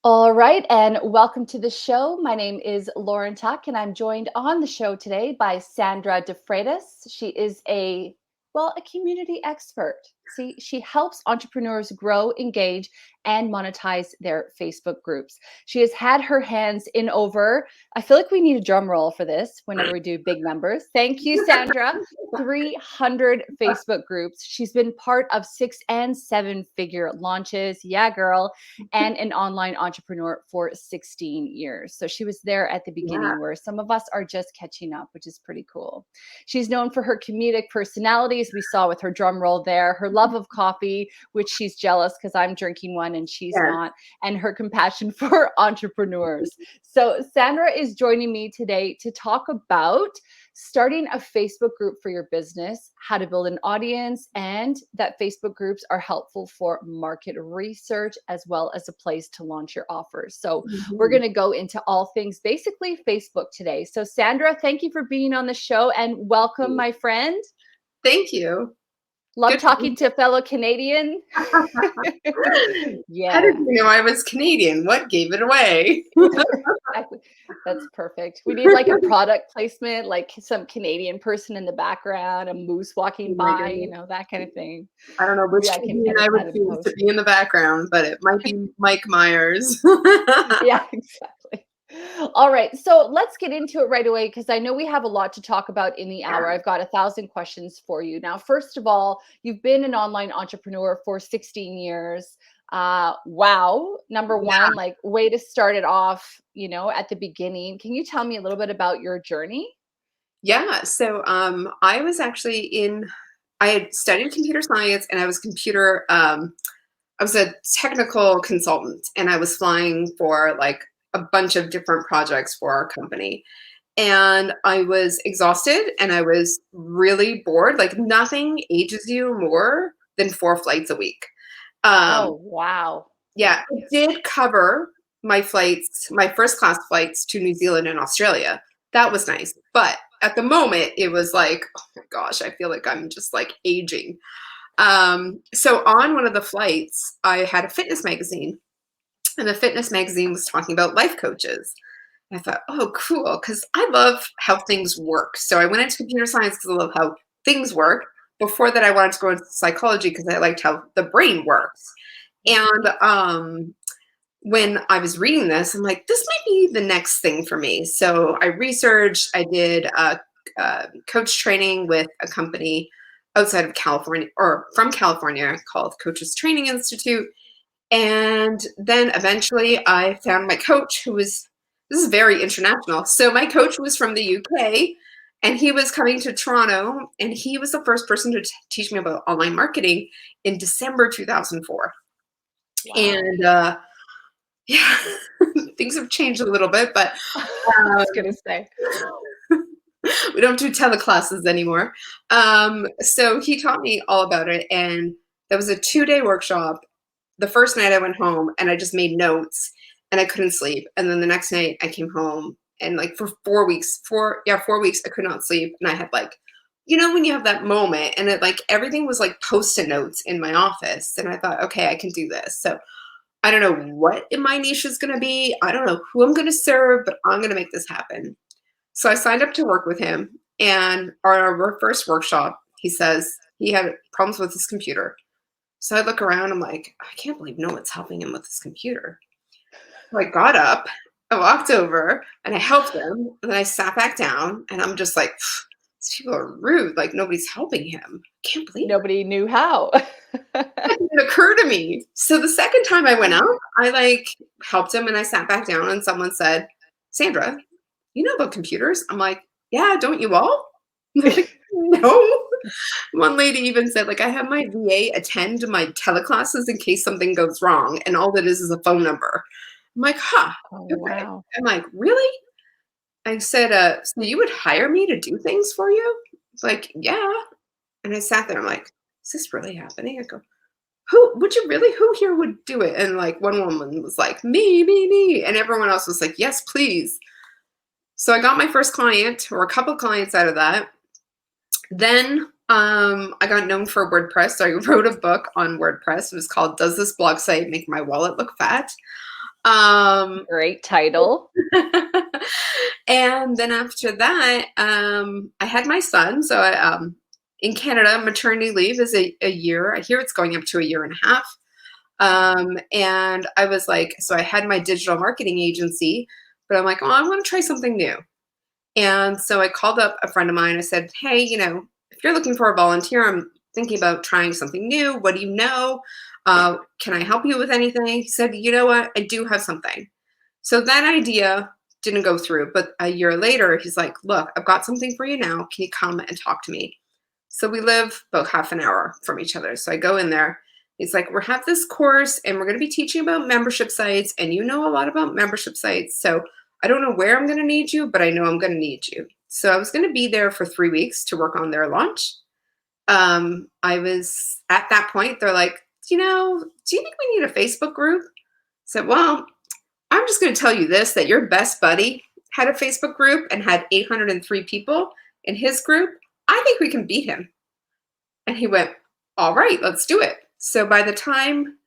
All right, and welcome to the show. My name is Lauren Tuck, and I'm joined on the show today by Sandra DeFreitas. She is a community expert. See, she helps entrepreneurs grow, engage, and monetize their Facebook groups. She has had her hands in over, I feel like we need a drum roll for this whenever we do big numbers. Thank you, Sandra. 300 Facebook groups. She's been part of 6 and 7 figure launches. Yeah, girl, and an online entrepreneur for 16 years. So she was there at the Yeah. beginning where some of us are just catching up, which is pretty cool. She's known for her comedic personality, as we saw with her drum roll there, her love of coffee, which she's jealous because I'm drinking one and she's Yeah. not, and her compassion for entrepreneurs. So Sandra is joining me today to talk about starting a Facebook group for your business, how to build an audience, and that Facebook groups are helpful for market research as well as a place to launch your offers. So, we're Mhm. going to go into all things basically Facebook today. So, Sandra, thank you for being on the show and welcome, my friend. Thank you. Love Good to talking be to a fellow Canadian. here. How did Yeah. you know I was Canadian? What gave it away? Exactly. That's perfect. We need like a product placement, like some Canadian person in the background, a moose walking Oh my by, goodness. that kind of thing. I don't know which Maybe I can Canadian edit I would that in choose to post. be in the background, but it might be Mike Myers. Yeah, exactly. All right. So let's get into it right away because I know we have a lot to talk about in the hour. I've got 1,000 questions for you. Now, first of all, you've been an online entrepreneur for 16 years. Wow. Number Yeah. one, like way to start it off, at the beginning. Can you tell me a little bit about your journey? Yeah. So I was actually I had studied computer science and I was a technical consultant and I was flying for like a bunch of different projects for our company. And I was exhausted and I was really bored. Like nothing ages you more than 4 flights a week. Um, Oh, wow. yeah, Yeah. I did cover my flights, my first class flights to New Zealand and Australia. That was nice. But at the moment, it was like, oh my gosh, I feel like I'm just like aging. So on one of the flights, I had a fitness magazine, and the fitness magazine was talking about life coaches. I thought, oh, cool, because I love how things work. So I went into computer science because I love how things work. Before that, I wanted to go into psychology because I liked how the brain works. And when I was reading this, I'm like, this might be the next thing for me. So I researched, I did coach training with a company outside of California or from California called Coaches Training Institute. And then eventually I found my coach this is very international. So my coach was from the UK and he was coming to Toronto and he was the first person to teach me about online marketing in December 2004. Wow. And yeah, things have changed a little bit, but I was going to say. we don't do teleclasses anymore. So he taught me all about it. And that was a 2-day workshop. The first night I went home and I just made notes and I couldn't sleep. And then the next night I came home and like for 4 weeks, 4 weeks, I could not sleep. And I had like, when you have that moment and it like everything was like post-it notes in my office. And I thought, okay, I can do this. So I don't know what my niche is going to be. I don't know who I'm going to serve, but I'm going to make this happen. So I signed up to work with him. And our first workshop, he says he had problems with his computer. So I look around, I'm like, I can't believe no one's helping him with his computer. So I got up, I walked over, and I helped him. And then I sat back down, and I'm just like, these people are rude. Like, nobody's helping him. I can't believe it. Nobody knew how. It didn't occur to me. So the second time I went out, I like helped him, and I sat back down, and someone said, Sandra, you know about computers? I'm like, yeah, don't you all? Like, no. One lady even said, like, I have my VA attend my teleclasses in case something goes wrong, and all that is a phone number. I'm like, huh, Oh, okay. wow. I'm like, really? I said, so you would hire me to do things for you? It's like, yeah. And I sat there, I'm like, is this really happening? I go, who here would do it? And like one woman was like, me. And everyone else was like, yes, please. So I got my first client or a couple clients out of that. Then I got known for WordPress. So I wrote a book on WordPress. It was called Does This Blog Site Make My Wallet Look Fat? Great title. And then after that, I had my son. So in Canada, maternity leave is a year. I hear it's going up to a year and a half. And I was like, so I had my digital marketing agency, but I'm like, oh, I want to try something new. And so I called up a friend of mine. I said, hey, if you're looking for a volunteer, I'm thinking about trying something new. What do you know? Can I help you with anything? He said, you know what? I do have something. So that idea didn't go through. But a year later, he's like, look, I've got something for you now. Can you come and talk to me? So we live about half an hour from each other. So I go in there. He's like, we have this course and we're going to be teaching about membership sites. And you know a lot about membership sites. So I don't know where I'm going to need you, but I know I'm going to need you. So I was going to be there for 3 weeks to work on their launch. I was at that point, they're like, do you think we need a Facebook group? I said, well, I'm just going to tell you this, that your best buddy had a Facebook group and had 803 people in his group. I think we can beat him. And he went, all right, let's do it. So by the time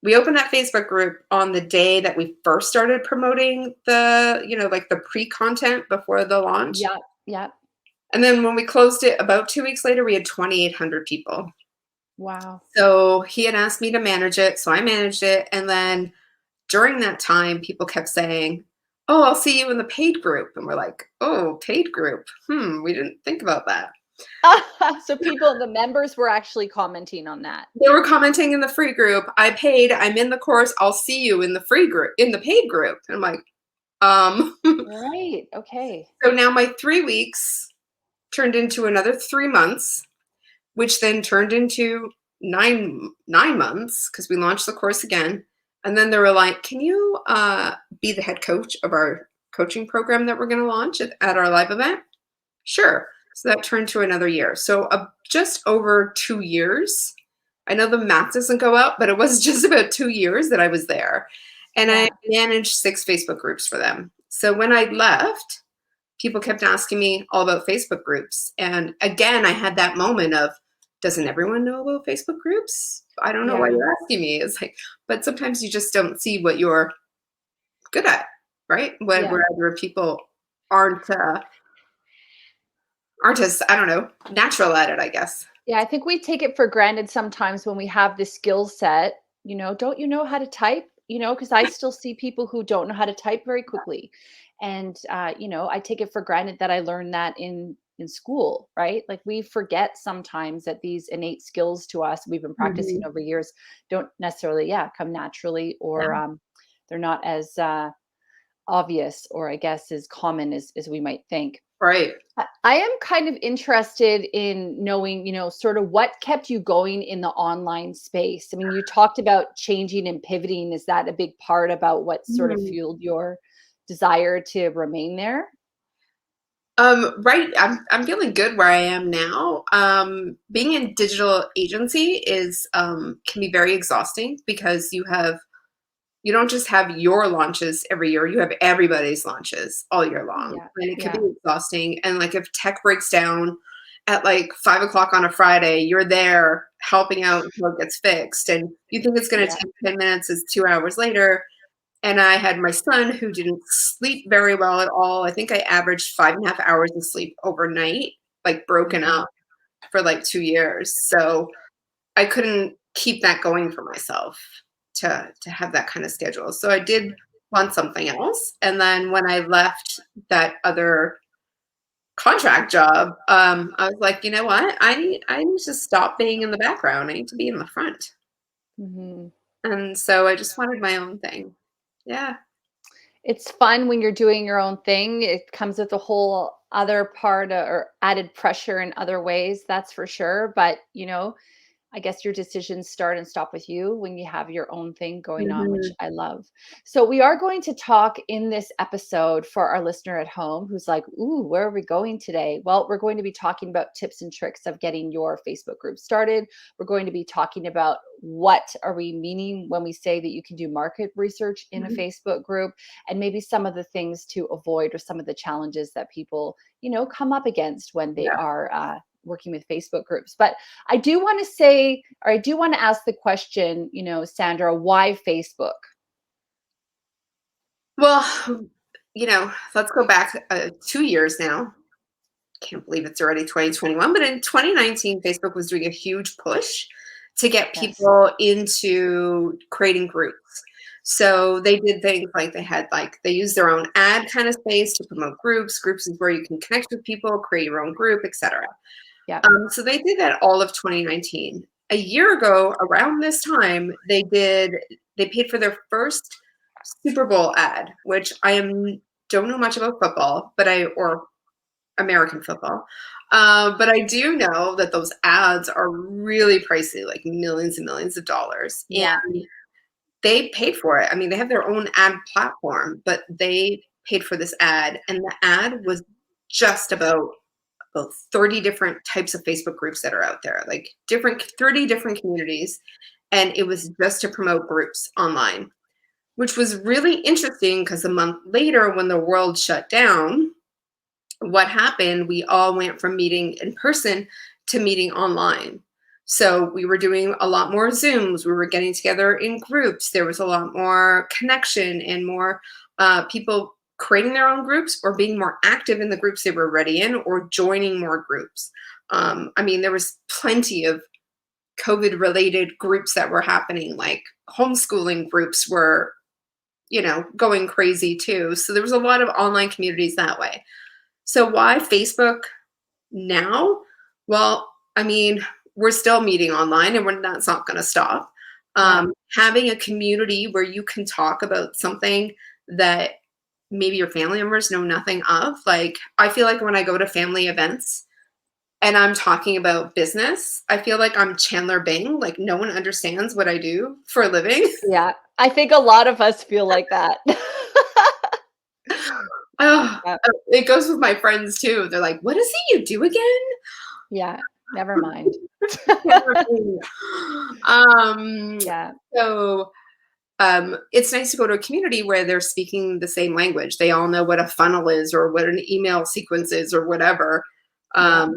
we opened that Facebook group on the day that we first started promoting the, like the pre-content before the launch. Yeah, yeah. And then when we closed it about 2 weeks later, we had 2,800 people. Wow. So he had asked me to manage it. So I managed it. And then during that time, people kept saying, oh, I'll see you in the paid group. And we're like, oh, paid group. We didn't think about that. So the members were actually commenting on that. They were commenting in the free group. I paid. I'm in the course. I'll see you in the free group, in the paid group. And I'm like, Right. Okay. So now my 3 weeks turned into another 3 months, which then turned into nine months because we launched the course again. And then they were like, can you be the head coach of our coaching program that we're going to launch at our live event? Sure. So that turned to another year. So just over 2 years. I know the math doesn't go up, but it was just about 2 years that I was there. And I managed 6 Facebook groups for them. So when I left, people kept asking me all about Facebook groups. And again, I had that moment of, doesn't everyone know about Facebook groups? I don't know why you're asking me. It's like, but sometimes you just don't see what you're good at, right? Where other people aren't as, I don't know, natural at it, I guess. Yeah, I think we take it for granted sometimes when we have the skill set, don't you know how to type? Because I still see people who don't know how to type very quickly. And I take it for granted that I learned that in school, right? Like we forget sometimes that these innate skills to us we've been practicing over years don't necessarily, come naturally, or they're not as obvious, or I guess as common as we might think. Right. I am kind of interested in knowing, sort of what kept you going in the online space. I mean, you talked about changing and pivoting. Is that a big part about what sort of fueled your desire to remain there? Right. I'm feeling good where I am now. Being in digital agency is can be very exhausting because you don't just have your launches every year, you have everybody's launches all year long. And it can be exhausting. And like if tech breaks down at like 5 o'clock on a Friday, you're there helping out until it gets fixed. And you think it's going to take 10 minutes, is 2 hours later. And I had my son who didn't sleep very well at all. I think I averaged 5.5 hours of sleep overnight, like broken up for like 2 years. So I couldn't keep that going for myself to have that kind of schedule. So I did want something else. And then when I left that other contract job, I was like, you know what? I need to stop being in the background. I need to be in the front. And so I just wanted my own thing. Yeah. It's fun when you're doing your own thing. It comes with a whole other part or added pressure in other ways, that's for sure. But, I guess your decisions start and stop with you when you have your own thing going on, which I love. So we are going to talk in this episode for our listener at home who's like, ooh, where are we going today? Well, we're going to be talking about tips and tricks of getting your Facebook group started. We're going to be talking about what are we meaning when we say that you can do market research in a Facebook group, and maybe some of the things to avoid or some of the challenges that people, come up against when they are working with Facebook groups. But I do want to say, or I do want to ask the question, Sandra, why Facebook? Well, let's go back 2 years now. Can't believe it's already 2021, but in 2019, Facebook was doing a huge push to get Yes. people into creating groups. So they did things like they used their own ad kind of space to promote groups. Groups is where you can connect with people, create your own group, etc. Yeah. So they did that all of 2019. A year ago, around this time, they paid for their first Super Bowl ad, which don't know much about football, or American football. But I do know that those ads are really pricey, like millions and millions of dollars. Yeah. And they paid for it. I mean, they have their own ad platform, but they paid for this ad. And the ad was just about 30 different types of Facebook groups that are out there, like 30 different communities. And it was just to promote groups online, which was really interesting because a month later, when the world shut down, what happened, we all went from meeting in person to meeting online. So we were doing a lot more Zooms. We were getting together in groups. There was a lot more connection and more people creating their own groups or being more active in the groups they were already in or joining more groups. I mean, there was plenty of COVID related groups that were happening, like homeschooling groups were, going crazy too. So there was a lot of online communities that way. So why Facebook now? Well, I mean, we're still meeting online and that's not going to stop. Yeah. Having a community where you can talk about something that maybe your family members know nothing of. Like, I feel like when I go to family events and I'm talking about business, I feel like I'm Chandler Bing. Like, no one understands what I do for a living. Yeah. I think a lot of us feel like that. Oh, Yeah. it goes with my friends too. They're like, "What is it you do again?" Yeah. Never mind. um, Yeah. so it's nice to go to a community where they're speaking the same language. They all know what a funnel is or what an email sequence is or whatever. Yeah.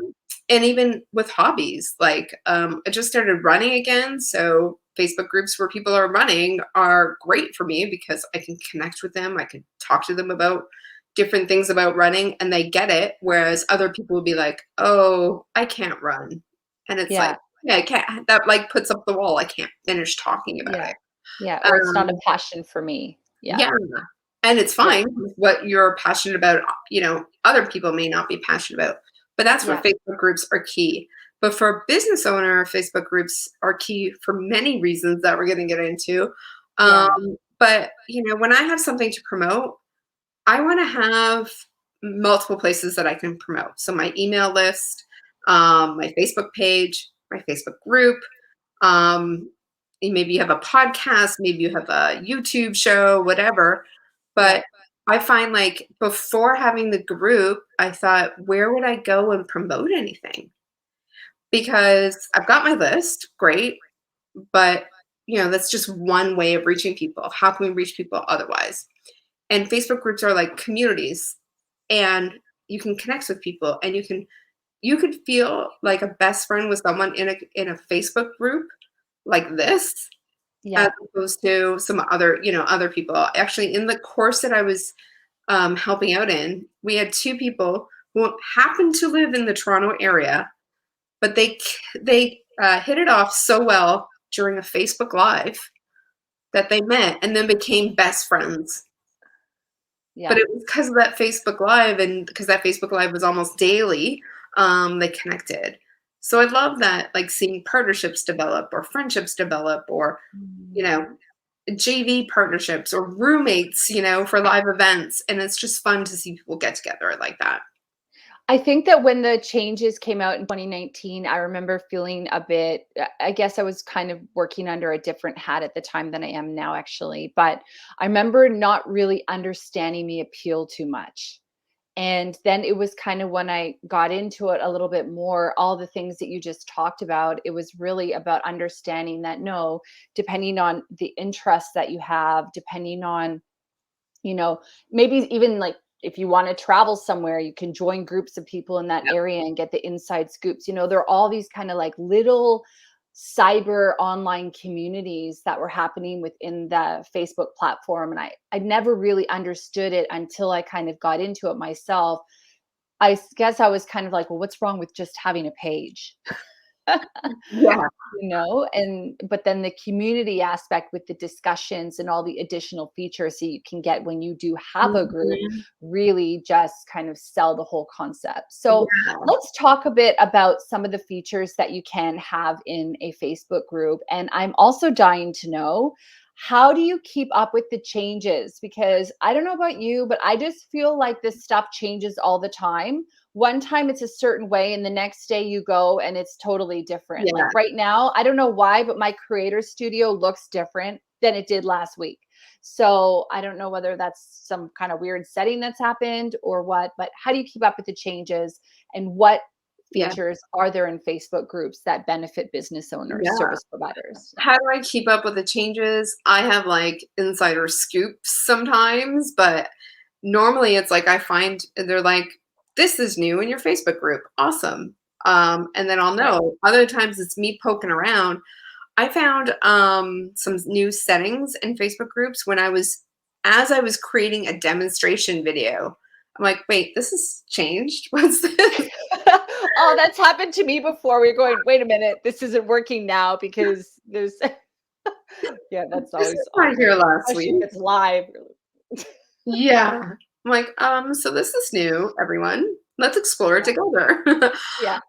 And even with hobbies, like I just started running again. So Facebook groups where people are running are great for me because I can connect with them. I can talk to them about different things about running and they get it. Whereas other people will be like, oh, I can't run. And it's like, Yeah. yeah, I can't, that like puts up the wall. I can't finish talking about Yeah. it. Yeah. Or it's not a Um, passion for me. Yeah. yeah, and it's Yeah. fine. What you're passionate about, other people may not be passionate about. But that's where Yeah. Facebook groups are key. But for a business owner, Facebook groups are key for many reasons that we're going to get into. Yeah. But when I have something to promote, I want to have multiple places that I can promote. So my email list, my Facebook page, my Facebook group. Um, maybe you have a podcast, maybe you have a YouTube show, whatever. Yeah. But I find like before having the group, I thought, where would I go and promote anything? Because I've got my list, great, but that's just one way of reaching people. How can we reach people otherwise? And Facebook groups are like communities, and you can connect with people, and you could feel like a best friend with someone in a Facebook group like this as Yeah. opposed to some other people. Actually, in the course that I was helping out in, we had two people who happened to live in the Toronto area, but they hit it off so well during a Facebook Live that they met and then became best friends. But Yeah. it was because of that Facebook Live, and because that Facebook Live was almost daily, they connected. So I love that, like seeing partnerships develop or friendships develop or, you Mm. know, JV partnerships or roommates, for live events. And it's just fun to see people get together like that. I think that when the changes came out in 2019, I remember feeling a bit, I guess I was kind of working under a different hat at the time than I am now, actually. But I remember not really understanding the appeal too much. And then it was kind of when I got into it a little bit more, all the things that you just talked about, it was really about understanding that no, depending on the interests that you have, depending on, you know, maybe even like if you want to travel somewhere, you can join groups of people in that Yep. area and get the inside scoops. There are all these kind of like little cyber online communities that were happening within the Facebook platform. And I never really understood it until I kind of got into it myself. I guess I was kind of like, well, what's wrong with just having a page? Yeah. And but then the community aspect with the discussions and all the additional features that you can get when you do have a group Mhm. really just kind of sell the whole concept. So Yeah. let's talk a bit about some of the features that you can have in a Facebook group. And I'm also dying to know, how do you keep up with the changes? Because I don't know about you, but I just feel like this stuff changes all the time. One time it's a certain way and the next day you go and it's totally different. Like Yeah. right now, I don't know why, but my creator studio looks different than it did last week. So I don't know whether that's some kind of weird setting that's happened or what, but how do you keep up with the changes, and what Yeah. features are there in Facebook groups that benefit business owners, Yeah. service providers? How do I keep up with the changes? I have like insider scoops sometimes, but normally it's like I find they're like, this is new in your Facebook group. Awesome. And then I'll Right. know. Other times it's me poking around. I found some new settings in Facebook groups when as I was creating a demonstration video. I'm like, wait, this has changed. What's this? Oh, that's happened to me before. We're going, wait a minute, this isn't working now because there's yeah, that's This is always not here awkward, last especially if week. it's live. Yeah. I'm like, so this is new, everyone. Let's explore it together. Yeah.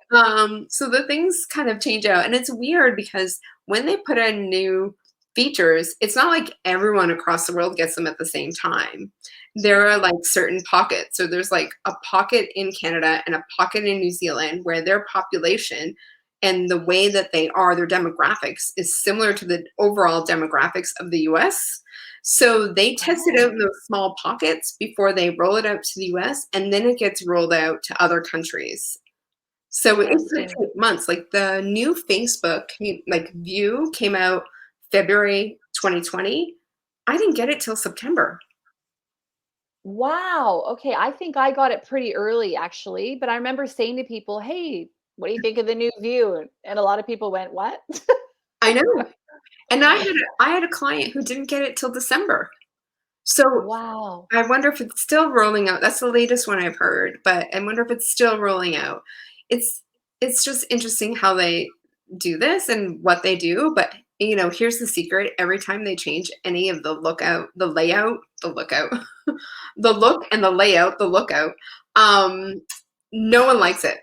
So the things kind of change out. And it's weird because when they put in new features, it's not like everyone across the world gets them at the same time. There are like certain pockets. So there's like a pocket in Canada and a pocket in New Zealand where their population and the way that they are, their demographics, is similar to the overall demographics of the US. So they test it out Oh, in those small pockets before they roll it out to the US, and then it gets rolled out to other countries. So it could interesting. take months. Like the new Facebook like view came out February 2020. I didn't get it till September. Wow. Okay, I think I got it pretty early actually, but I remember saying to people, "Hey, what do you think of the new view?" And a lot of people went, "What?" I know. And I had a client who didn't get it till December. So Wow. I wonder if it's still rolling out. That's the latest one I've heard, but I wonder if it's still rolling out. It's it's just interesting how they do this and what they do, but here's the secret. Every time they change any of the lookout, the look and the layout, the lookout, um, no one likes it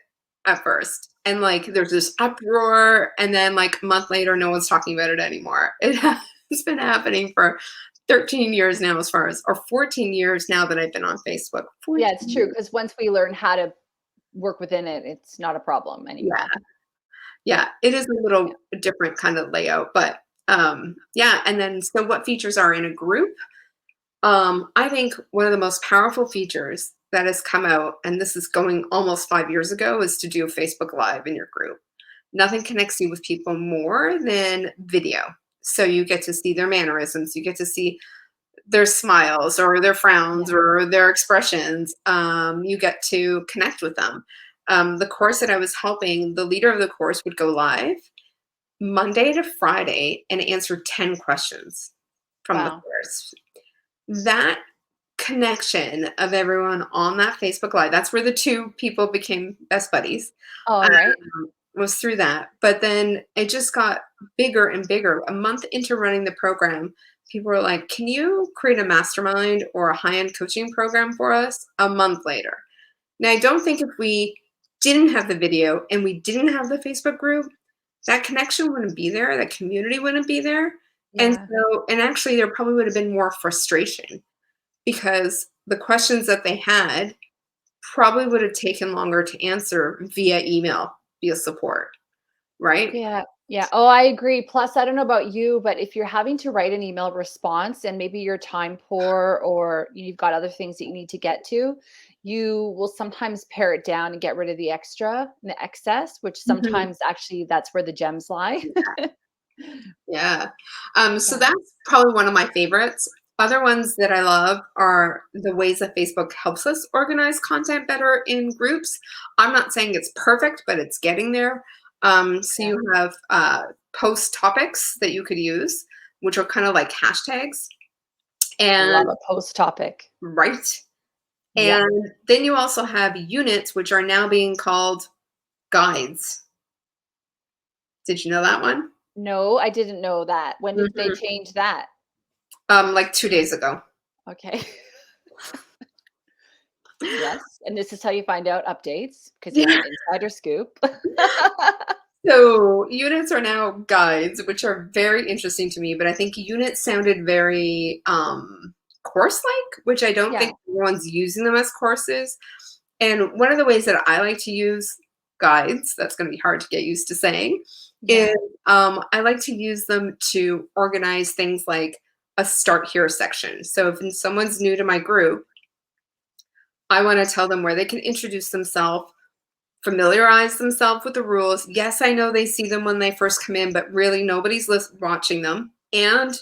at first. And like there's this uproar, and then like a month later, no one's talking about it anymore. It has been happening for 13 years now, as far as, or 14 years now that I've been on Facebook. Yeah, 14 it's true, years. because once we learn how to work within it, it's not a problem Yeah. anymore. Yeah. It is a Yeah. little different kind of layout, but yeah. And then, so what features are in a group? I think one of the most powerful features that has come out, and this is going almost 5 years ago, is to do a Facebook Live in your group. Nothing connects you with people more than video. So you get to see their mannerisms, you get to see their smiles or their Yeah. frowns or their expressions. You get to connect with them. The course that I was helping, the leader of the course would go live Monday to Friday and answer 10 questions from the Wow. course. That connection of everyone on that Facebook Live, that's where the two people became best buddies, All right. was through that. But then it just got bigger and bigger. A month into running the program, people were like, can you create a mastermind or a high end coaching program for us? A month later. Now, I don't think if we didn't have the video and we didn't have the Facebook group, that connection wouldn't be there, that community wouldn't be there. And Yeah. so, and actually, there probably would have been more frustration because the questions that they had probably would have taken longer to answer via email, via support, right? Yeah. Yeah. Oh, I agree. Plus, I don't know about you, but if you're having to write an email response and maybe you're time poor or you've got other things that you need to get to, you will sometimes pare it down and get rid of the extra, the excess, which Mhm. sometimes actually that's where the gems lie. Yeah. So Yeah. that's probably one of my favorites. Other ones that I love are the ways that Facebook helps us organize content better in groups. I'm not saying it's perfect, but it's getting there. So Yeah. you have post topics that you could use, which are kind of like hashtags. Love And a post topic. right. Yeah. And then you also have units, which are now being called guides. Did you know that one? No, I didn't know that. When did they Mhm. change that? Like 2 days ago. Okay. Yes, and this is how you find out updates because you have Yeah. an insider scoop. So units are now guides, which are very interesting to me, but I think units sounded very course-like, which I don't Yeah, think everyone's using them as courses. And one of the ways that I like to use guides, that's going to be hard to get used to saying, yeah, is I like to use them to organize things like a start here section. So if someone's new to my group, I want to tell them where they can introduce themselves, familiarize themselves with the rules. Yes, I know they see them when they first come in, but really nobody's watching them. And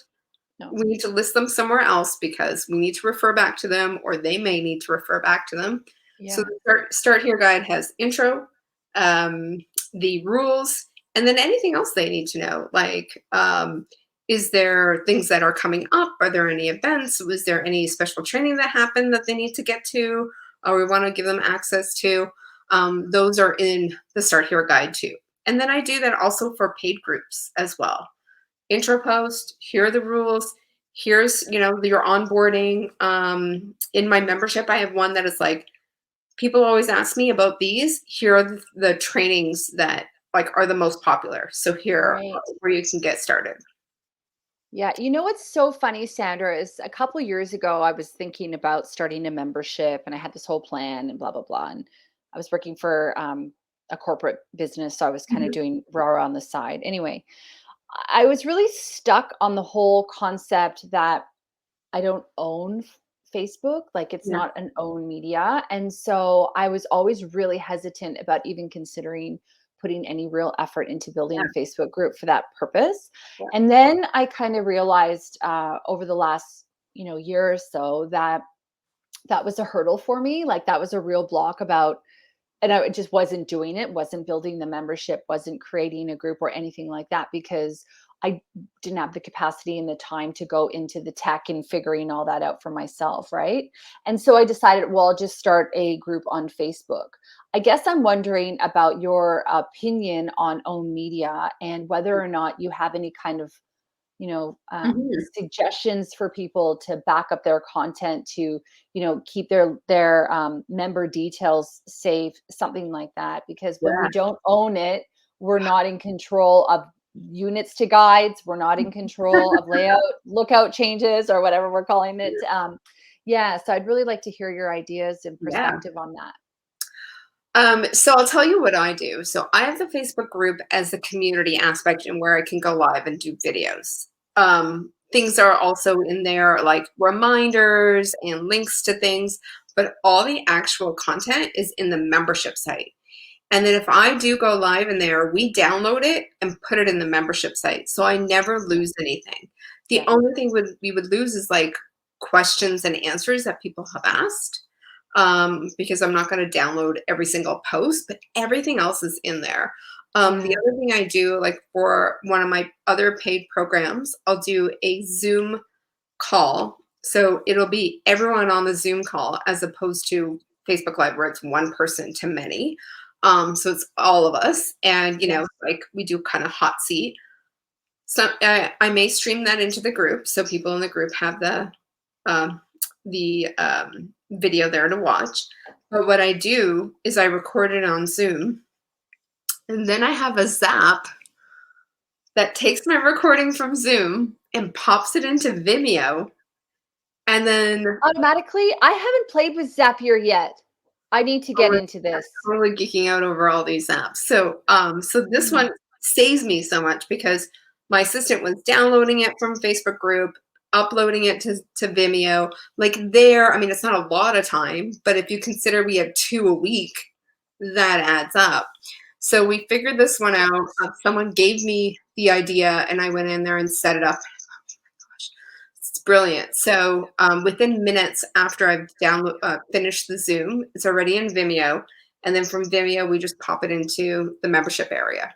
no, we need to list them somewhere else because we need to refer back to them, or they may need to refer back to them. So yeah, the start here guide has intro, um, the rules, and then anything else they need to know. Like, is there things that are coming up? Are there any events? Was there any special training that happened that they need to get to, or we want to give them access to? Those are in the start here guide too. And then I do that also for paid groups as well. Intro post, here are the rules, here's your onboarding. In my membership I have one that is like, people always ask me about these, here are the trainings that like are the most popular, so here are right. where you can get started. Yeah, you know what's so funny, Sandra, is a couple years ago I was thinking about starting a membership and I had this whole plan and blah blah blah. And I was working for a corporate business, so I was kind of Mhm. doing Rah Rah on the side. Anyway, I was really stuck on the whole concept that I don't own Facebook, like it's Yeah, not an own media. And so I was always really hesitant about even considering putting any real effort into building yeah, a Facebook group for that purpose. yeah. And then I kind of realized over the last, year or so that that was a hurdle for me. Like that was a real block about, and I just wasn't doing it, wasn't building the membership, wasn't creating a group or anything like that because I didn't have the capacity and the time to go into the tech and figuring all that out for myself, right? And so I decided, well, I'll just start a group on Facebook. I guess I'm wondering about your opinion on own media and whether or not you have any kind of Mhm. suggestions for people to back up their content to, keep their member details safe, something like that. Because when Yeah. we don't own it, we're not in control of units to guides. We're not in control of layout, lookout changes, or whatever we're calling it. Yeah, so I'd really like to hear your ideas and Yeah. perspective on that. So I'll tell you what I do. So I have the Facebook group as the community aspect and where I can go live and do videos. Things are also in there like reminders and links to things, but all the actual content is in the membership site. And then if I do go live in there, we download it and put it in the membership site. So I never Yeah, lose anything. The yeah, only thing we would lose is like questions and answers that people have asked, because I'm not going to download every single post, but everything else is in there. The yeah. other thing I do, like for one of my other paid programs, I'll do a Zoom call. So it'll be everyone on the Zoom call as opposed to Facebook Live where it's one person to many. So it's all of us. And, Yes. like we do kind of hot seat. So I may stream that into the group so people in the group have um, the video there to watch. But what I do is I record it on Zoom, and then I have a Zap that takes my recording from Zoom and pops it into Vimeo. And then Automatically, I haven't played with Zapier yet. I need to oh get my into I'm this. totally geeking out over all these apps. So this Mm. one saves me so much because my assistant was downloading it from Facebook group, uploading it to Vimeo. Like there, I mean, it's not a lot of time, but if you consider we have 2 a week, that adds up. So we figured this one out. Someone gave me the idea, and I went in there and set it up. It's brilliant. So within minutes after I've finished the Zoom, it's already in Vimeo. And then from Vimeo, we just pop it into the membership area.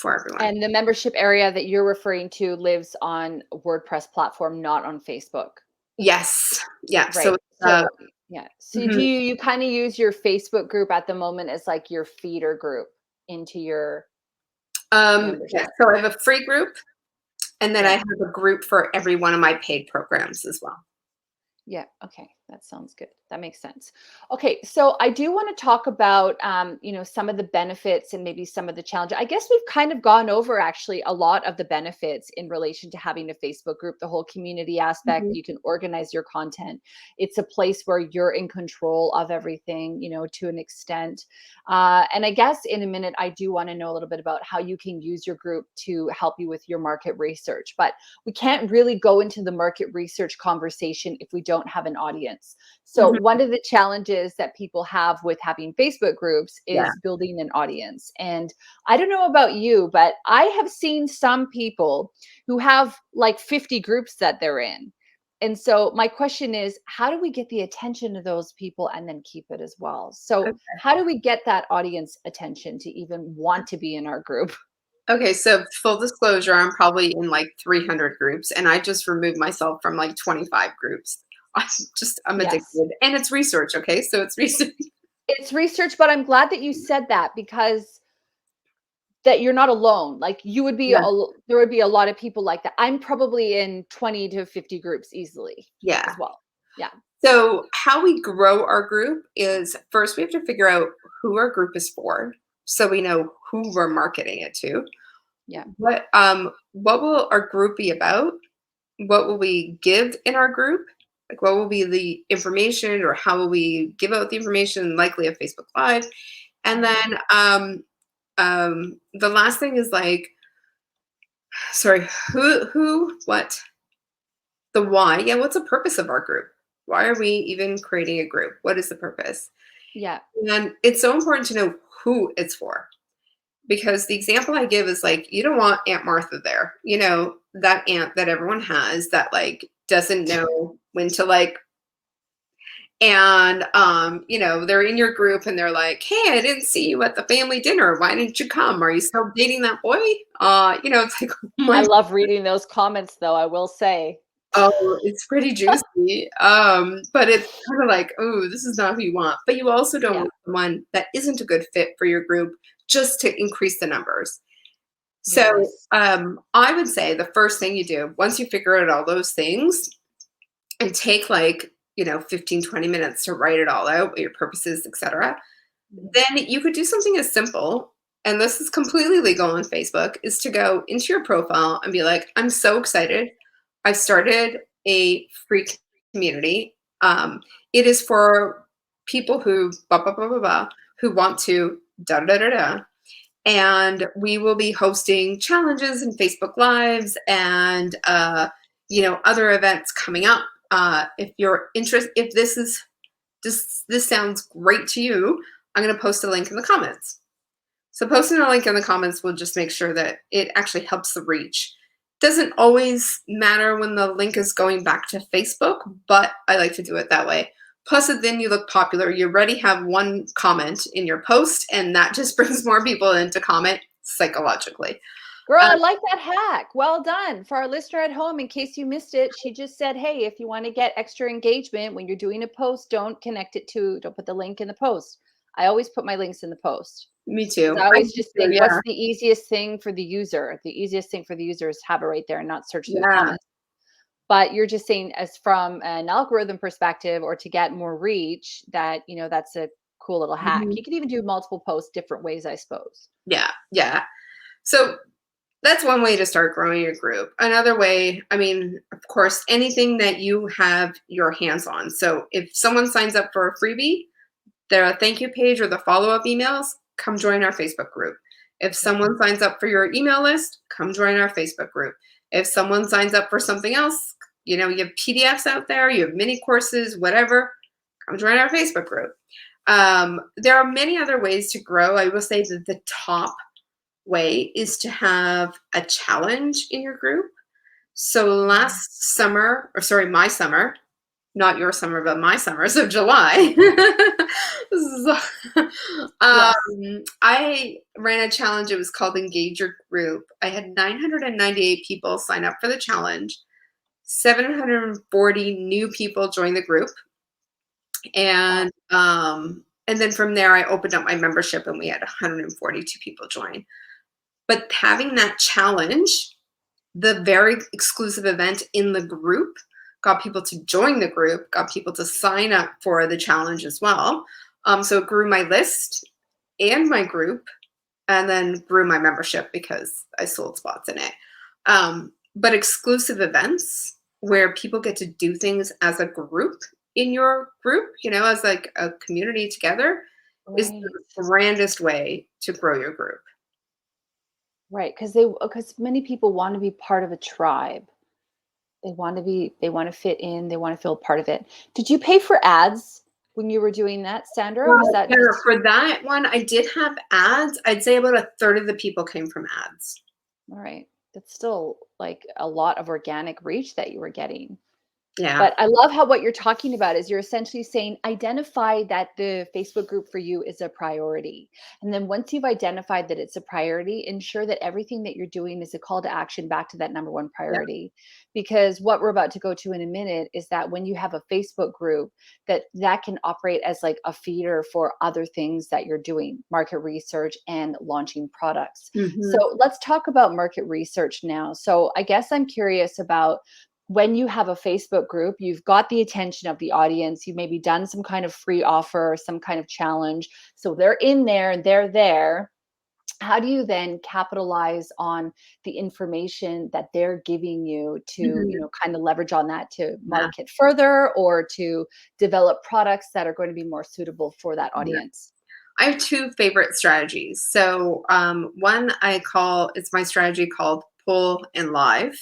for everyone. And the membership area that you're referring to lives on a WordPress platform, not on Facebook. Yes. Yeah. Right. So, So yeah. So do mhm. you kind of use your Facebook group at the moment as like your feeder group into your Yeah. membership? So I have a free group, and then I Yeah. have a group for every one of my paid programs as well. Yeah. Okay. That sounds good. That makes sense. Okay. So I do want to talk about, some of the benefits and maybe some of the challenges. I guess we've kind of gone over actually a lot of the benefits in relation to having a Facebook group, the whole community aspect. Mhm. You can organize your content. It's a place where you're in control of everything, to an extent. And I guess in a minute, I do want to know a little bit about how you can use your group to help you with your market research. But we can't really go into the market research conversation if we don't have an audience. So Mhm. one of the challenges that people have with having Facebook groups Yeah. is building an audience. And I don't know about you, but I have seen some people who have like 50 groups that they're in. And so my question is, how do we get the attention of those people and then keep it as well? So how do we get that audience attention to even want to be in our group? Okay, so full disclosure, I'm probably in like 300 groups, and I just removed myself from like 25 groups. I'm Yes. addicted, and it's research. Okay, so it's research. It's research, but I'm glad that you said that because that you're not alone. Like you would be Yeah, there would be a lot of people like that. I'm probably in 20 to 50 groups easily yeah. as well. Yeah. So how we grow our group is first we have to figure out who our group is for, so we know who we're marketing it to. Yeah. What will our group be about? What will we give in our group? Like, what will be the information, or how will we give out the information? Likely a Facebook Live, and Mhm. then the last thing is like, sorry, what, the why? Yeah, what's the purpose of our group? Why are we even creating a group? What is the purpose? Yeah. And it's so important to know who it's for. Because the example I give is like, you don't want Aunt Martha there. That aunt that everyone has that like doesn't know when to like, and they're in your group and they're like, "Hey, I didn't see you at the family dinner. Why didn't you come? Are you still dating that boy?" It's like, oh I my, love reading those comments though, I will say. oh, it's pretty juicy. But it's kind of like, oh, this is not who you want. But you also don't Yeah. want someone that isn't a good fit for your group just to increase the numbers. So Yes. I would say the first thing you do once you figure out all those things and take like, 15, 20 minutes to write it all out, what your purposes, etc. Mhm. Then you could do something as simple, and this is completely legal on Facebook, is to go into your profile and be like, I'm so excited. I started a free community. It is for people who blah, blah, blah, blah, blah, who want to da da da da. And we will be hosting challenges and Facebook Lives and other events coming up. If you're interested, if this sounds great to you, I'm going to post a link in the comments. So posting a link in the comments will just make sure that it actually helps the reach. Doesn't always matter when the link is going back to Facebook, but I like to do it that way. Plus, then you look popular. You already have one comment in your post, and that just brings more people in to comment psychologically. Girl, Uh, I like that hack. Well done. For our listener at home, in case you missed it, she just said, hey, if you want to get extra engagement when you're doing a post, don't put the link in the post. I always put my links in the post. Me too. I I always do just too, think, what's yeah. the easiest thing for the user? The easiest thing for the user is to have it right there and not search through the Yeah. comments. But you're just saying, as from an algorithm perspective or to get more reach, that's a cool little hack. Mhm. You could even do multiple posts different ways, I suppose. Yeah. Yeah. So that's one way to start growing your group. Another way, I mean, of course, anything that you have your hands on. So if someone signs up for a freebie, their thank you page or the follow-up emails, come join our Facebook group. If someone signs up for your email list, come join our Facebook group. If someone signs up for something else, you have PDFs out there, you have mini courses, whatever, come join our Facebook group. There are many other ways to grow. I will say that the top way is to have a challenge in your group. So Mhm. my summer, not your summer, but my summer, so July. So, Yes. I ran a challenge. It was called Engage Your Group. I had 998 people sign up for the challenge. 740 new people joined the group, Wow. and then from there, I opened up my membership, and we had 142 people join. But having that challenge, the very exclusive event in the group, got people to join the group, got people to sign up for the challenge as well. So it grew my list and my group, and then grew my membership because I sold spots in it. But exclusive events where people get to do things as a group in your group, as like a community together, is Right. the grandest way to grow your group. Right. Because many people want to be part of a tribe. They want to fit in, they want to feel part of it. Did you pay for ads when you were doing that, Sandra? Was that Yeah, just for that one, I did have ads. I'd say about a third of the people came from ads. all right? That's still like a lot of organic reach that you were getting. Yeah. But I love how what you're talking about is you're essentially saying identify that the Facebook group for you is a priority. And then once you've identified that it's a priority, ensure that everything that you're doing is a call to action back to that number one Yeah. priority. Because what we're about to go to in a minute is that when you have a Facebook group, that can operate as like a feeder for other things that you're doing, market research and launching products. Mhm. So let's talk about market research now. So I guess I'm curious about when you have a Facebook group, you've got the attention of the audience, you've maybe done some kind of free offer, some kind of challenge. So they're in there and they're there. How do you then capitalize on the information that they're giving you to, Mhm. kind of leverage on that to Yeah. market further or to develop products that are going to be more suitable for that Yeah. audience? I have two favorite strategies. So, one it's my strategy called Pull and Live.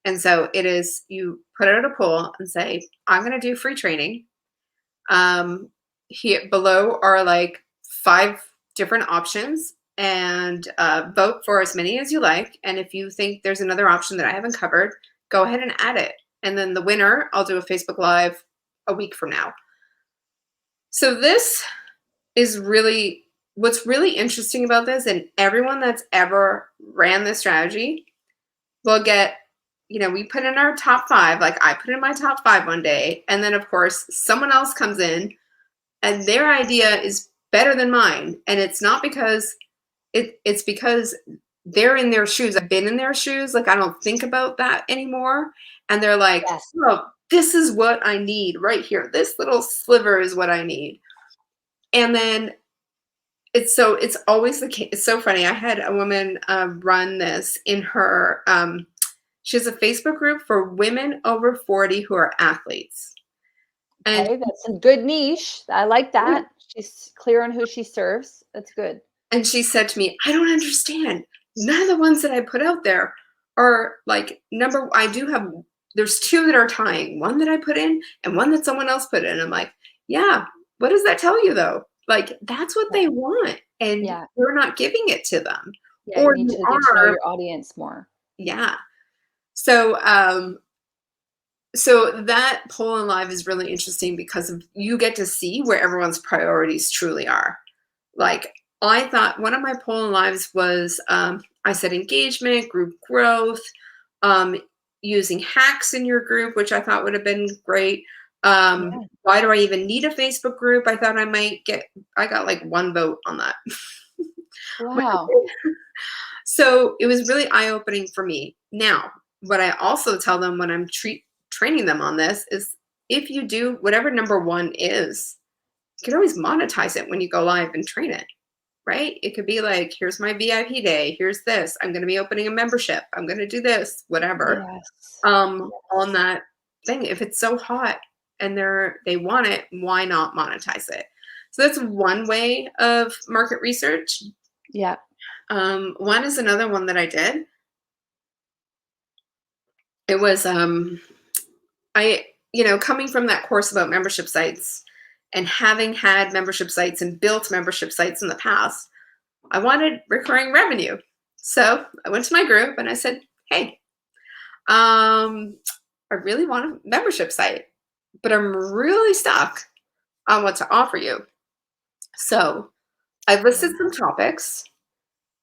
And so it is you put out a poll and say, I'm going to do free training. Here below are like 5 different options, and vote for as many as you like. And if you think there's another option that I haven't covered, go ahead and add it. And then the winner, I'll do a Facebook Live a week from now. So this is really what's really interesting about this, and everyone that's ever ran this strategy will get, we put in our top 5, like I put in my top 5 one day, and then of course someone else comes in and their idea is better than mine. And it's not because it's because they're in their shoes. I've been in their shoes. Like I don't think about that anymore. And they're like, Yes. oh, this is what I need right here. This little sliver is what I need. And then it's always the case. It's so funny. I had a woman run this in her. She has a Facebook group for women over 40 who are athletes, and Okay, that's a good niche. I like that. She's clear on who she serves. That's good. she said to me, "I don't understand. None of the ones that I put out there are like number. I do have. There's 2 that are tying. One that I put in, and one that someone else put in." I'm like, "Yeah. What does that tell you, though? Like that's what Yeah. they want, and Yeah. you're not giving it to them, Yeah, you or need you to get to know are." your audience more. Yeah. So, so that poll in live is really interesting because you get to see where everyone's priorities truly are. Like I thought one of my poll in lives was I said engagement, group growth, um, using hacks in your group, which I thought would have been great. Yeah. Why do I even need a Facebook group? I thought I got like 1 vote on that. Wow. So it was really eye opening for me. Now, what I also tell them when I'm training them on this is if you do whatever number 1 is, you can always monetize it when you go live and train it, right? It could be like, here's my VIP day, here's this, I'm going to be opening a membership, I'm going to do this, whatever. Yes. On that thing, if it's so hot and they want it, why not monetize it? So that's one way of market research. Yeah. One is another one that I did. It was I coming from that course about membership sites and having had membership sites and built membership sites in the past, I wanted recurring revenue. So I went to my group and I said, hey, I really want a membership site. but I'm really stuck on what to offer you. So I listed some topics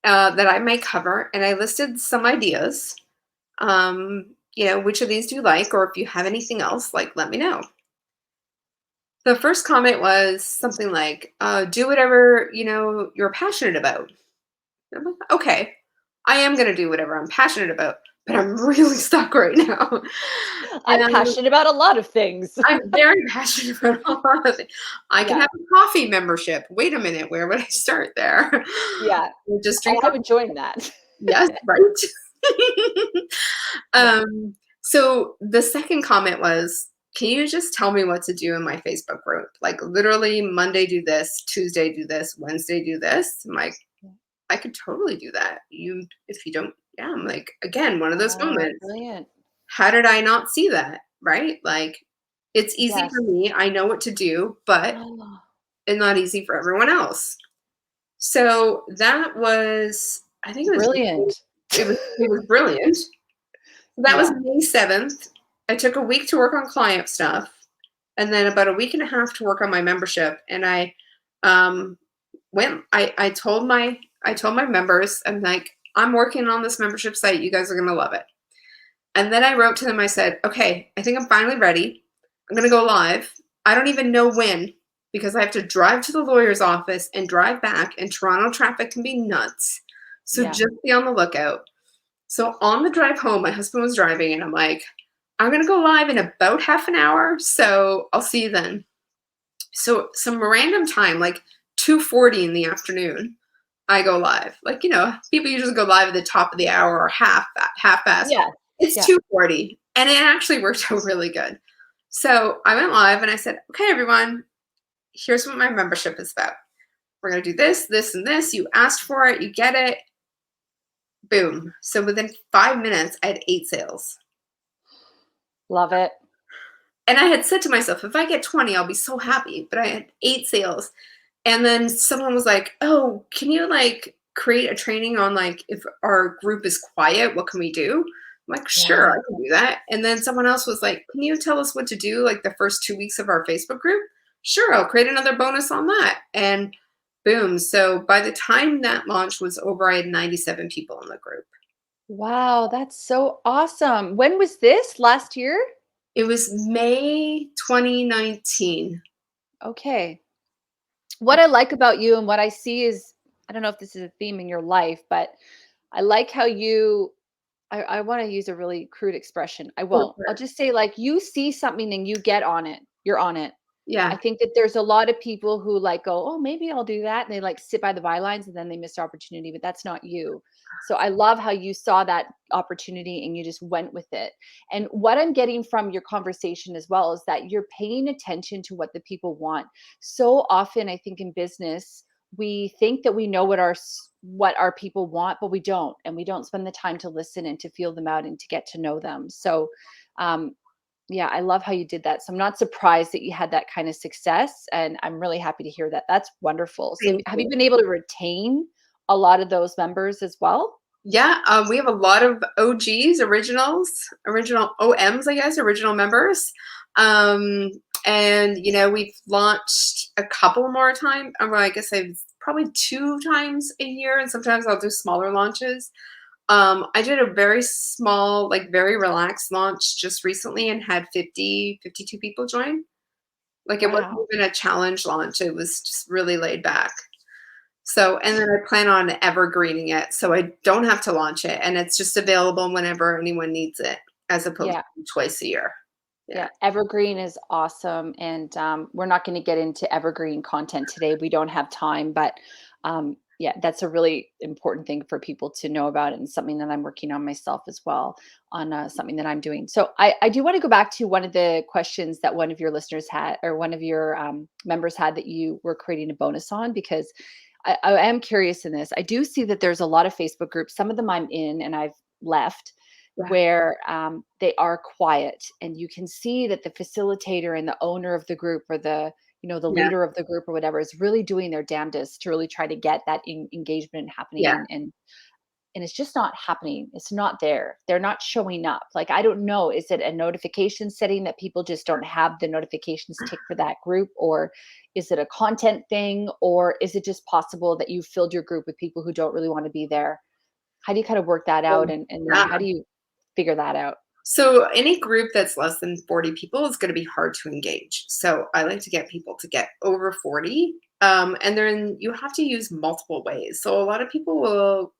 that I may cover, and I listed some ideas. Which of these do you like, or if you have anything else, like, let me know. The first comment was something like, do whatever, you're passionate about. I'm like, okay, I am going to do whatever I'm passionate about, but I'm really stuck right now. I'm And passionate about a lot of things. I'm very passionate about a lot of it. I can Yeah, have a coffee membership. Wait a minute, where would I start there? yeah. Just Oh, drink I coffee. would join that. Yes, right. Yeah. So the second comment was, can you just tell me what to do in my Facebook group? Like, literally, Monday do this, Tuesday do this, Wednesday do this. I'm like, I could totally do that. If you don't, yeah, I'm like, again, one of those Oh, moments. brilliant. How did I not see that? Right? Like, it's easy Yes. for me. I know what to do, but Oh, it's not easy for everyone else. So that was, I think brilliant. it was brilliant. That was Yeah. May 7th. I took a week to work on client stuff, and then about a week and a half to work on my membership. And I um, I told my members, I'm like, I'm working on this membership site. You guys are gonna love it. And then I wrote to them, I said, okay, I think I'm finally ready. I'm gonna go live. I don't even know when, because I have to drive to the lawyer's office and drive back, and Toronto traffic can be nuts. So Yeah. just be on the lookout. So on the drive home, my husband was driving, and I'm like, I'm going to go live in about half an hour. So I'll see you then. So some random time, like 2:40 in the afternoon, I go live. Like, people usually go live at the top of the hour or half past. Yeah. It's Yeah. 2:40, and it actually worked out really good. So I went live and I said, okay, everyone, here's what my membership is about. We're going to do this, this, and this. You asked for it. You get it. Boom. So within 5 minutes, I had 8 sales. Love it. And I had said to myself, if I get 20, I'll be so happy. But I had 8 sales. And then someone was like, oh, can you like create a training on like if our group is quiet, what can we do? I'm like, sure, Yeah. I can do that. And then someone else was like, can you tell us what to do like the first 2 weeks of our Facebook group? Sure, I'll create another bonus on that. And boom. So by the time that launch was over, I had 97 people in the group. Wow, that's so awesome. When was this? Last year? It was May 2019. Okay. What I like about you and what I see is, I don't know if this is a theme in your life, but I like how I want to use a really crude expression. I For won't. I'll sure. just say, like, you see something and you get on it. You're on it. I Yeah. think that there's a lot of people who like go, oh, maybe I'll do that. And they like sit by the bylines and then they miss opportunity, but that's not you. So I love how you saw that opportunity and you just went with it. And what I'm getting from your conversation as well is that you're paying attention to what the people want. So often, I think in business, we think that we know what our people want, but we don't, and we don't spend the time to listen and to feel them out and to get to know them. So, um, yeah, I love how you did that. So I'm not surprised that you had that kind of success, and I'm really happy to hear that. That's wonderful. So Thank have you you. been able to retain a lot of those members as well? Yeah, we have a lot of OGs, original OMs, I guess, original members. Um, and we've launched a couple more times. Well, I guess I've probably 2 times a year, and sometimes I'll do smaller launches. I did a very small, like very relaxed launch just recently and had 52 people join. Like, it wasn't Wow. even a challenge launch. It was just really laid back. So, and then I plan on evergreening it so I don't have to launch it, and it's just available whenever anyone needs it, as opposed Yeah. to twice a year. Yeah. Yeah, evergreen is awesome, and we're not going to get into evergreen content today. We don't have time, but yeah, that's a really important thing for people to know about, and something that I'm working on myself as well on something that I'm doing. So I do want to go back to one of the questions that one of your listeners had, or one of your members had, that you were creating a bonus on, because I am curious in this. I do see that there's a lot of Facebook groups. Some of them I'm in, and I've left, Yeah. where they are quiet, and you can see that the facilitator and the owner of the group, or the Yeah. leader of the group or whatever, is really doing their damnedest to really try to get that engagement happening. Yeah. And and it's just not happening. It's not there. They're not showing up. Like, I don't know, is it a notification setting that people just don't have the notifications tick for that group? Or is it a content thing? Or is it just possible that you filled your group with people who don't really want to be there? How do you kind of work that out? And then Yeah. how do you figure that out? So any group that's less than 40 people is going to be hard to engage. So I like to get people to get over 40. And then you have to use multiple ways. So a lot of people will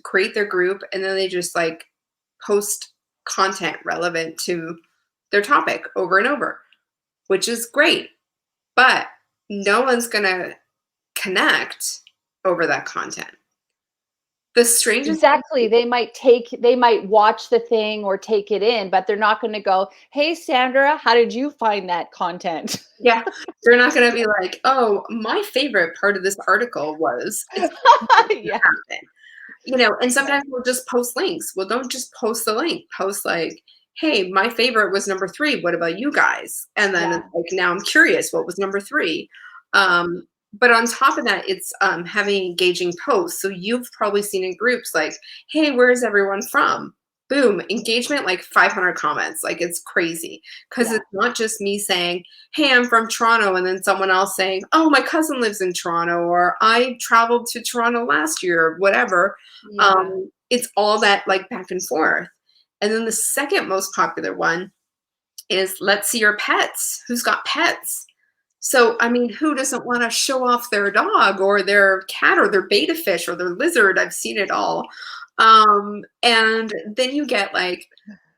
create their group and then they just like post content relevant to their topic over and over, which is great. But no one's going to connect over that content. The strangest Exactly. They might watch the thing or take it in, but they're not going to go, "Hey, Sandra, how did you find that content?" Yeah, they're not gonna be like, "Oh, my favorite part of this article was," it's Yeah. happen, you know, and Right. sometimes we'll just post links. Well, don't just post the link. Post like, "Hey, my favorite was number 3. What about you guys?" And then it's Yeah. like, now I'm curious, what was number 3? Yeah. But on top of that, it's having engaging posts. So you've probably seen in groups like, "Hey, where is everyone from?" Boom, engagement like 500 comments. Like it's crazy because Yeah. it's not just me saying, "Hey, I'm from Toronto," and then someone else saying, "Oh, my cousin lives in Toronto," or "I traveled to Toronto last year," or whatever. Yeah. It's all that like back and forth. And then the second most popular one is, "Let's see your pets. Who's got pets?" So, I mean, who doesn't want to show off their dog or their cat or their betta fish or their lizard? I've seen it all. And then you get like,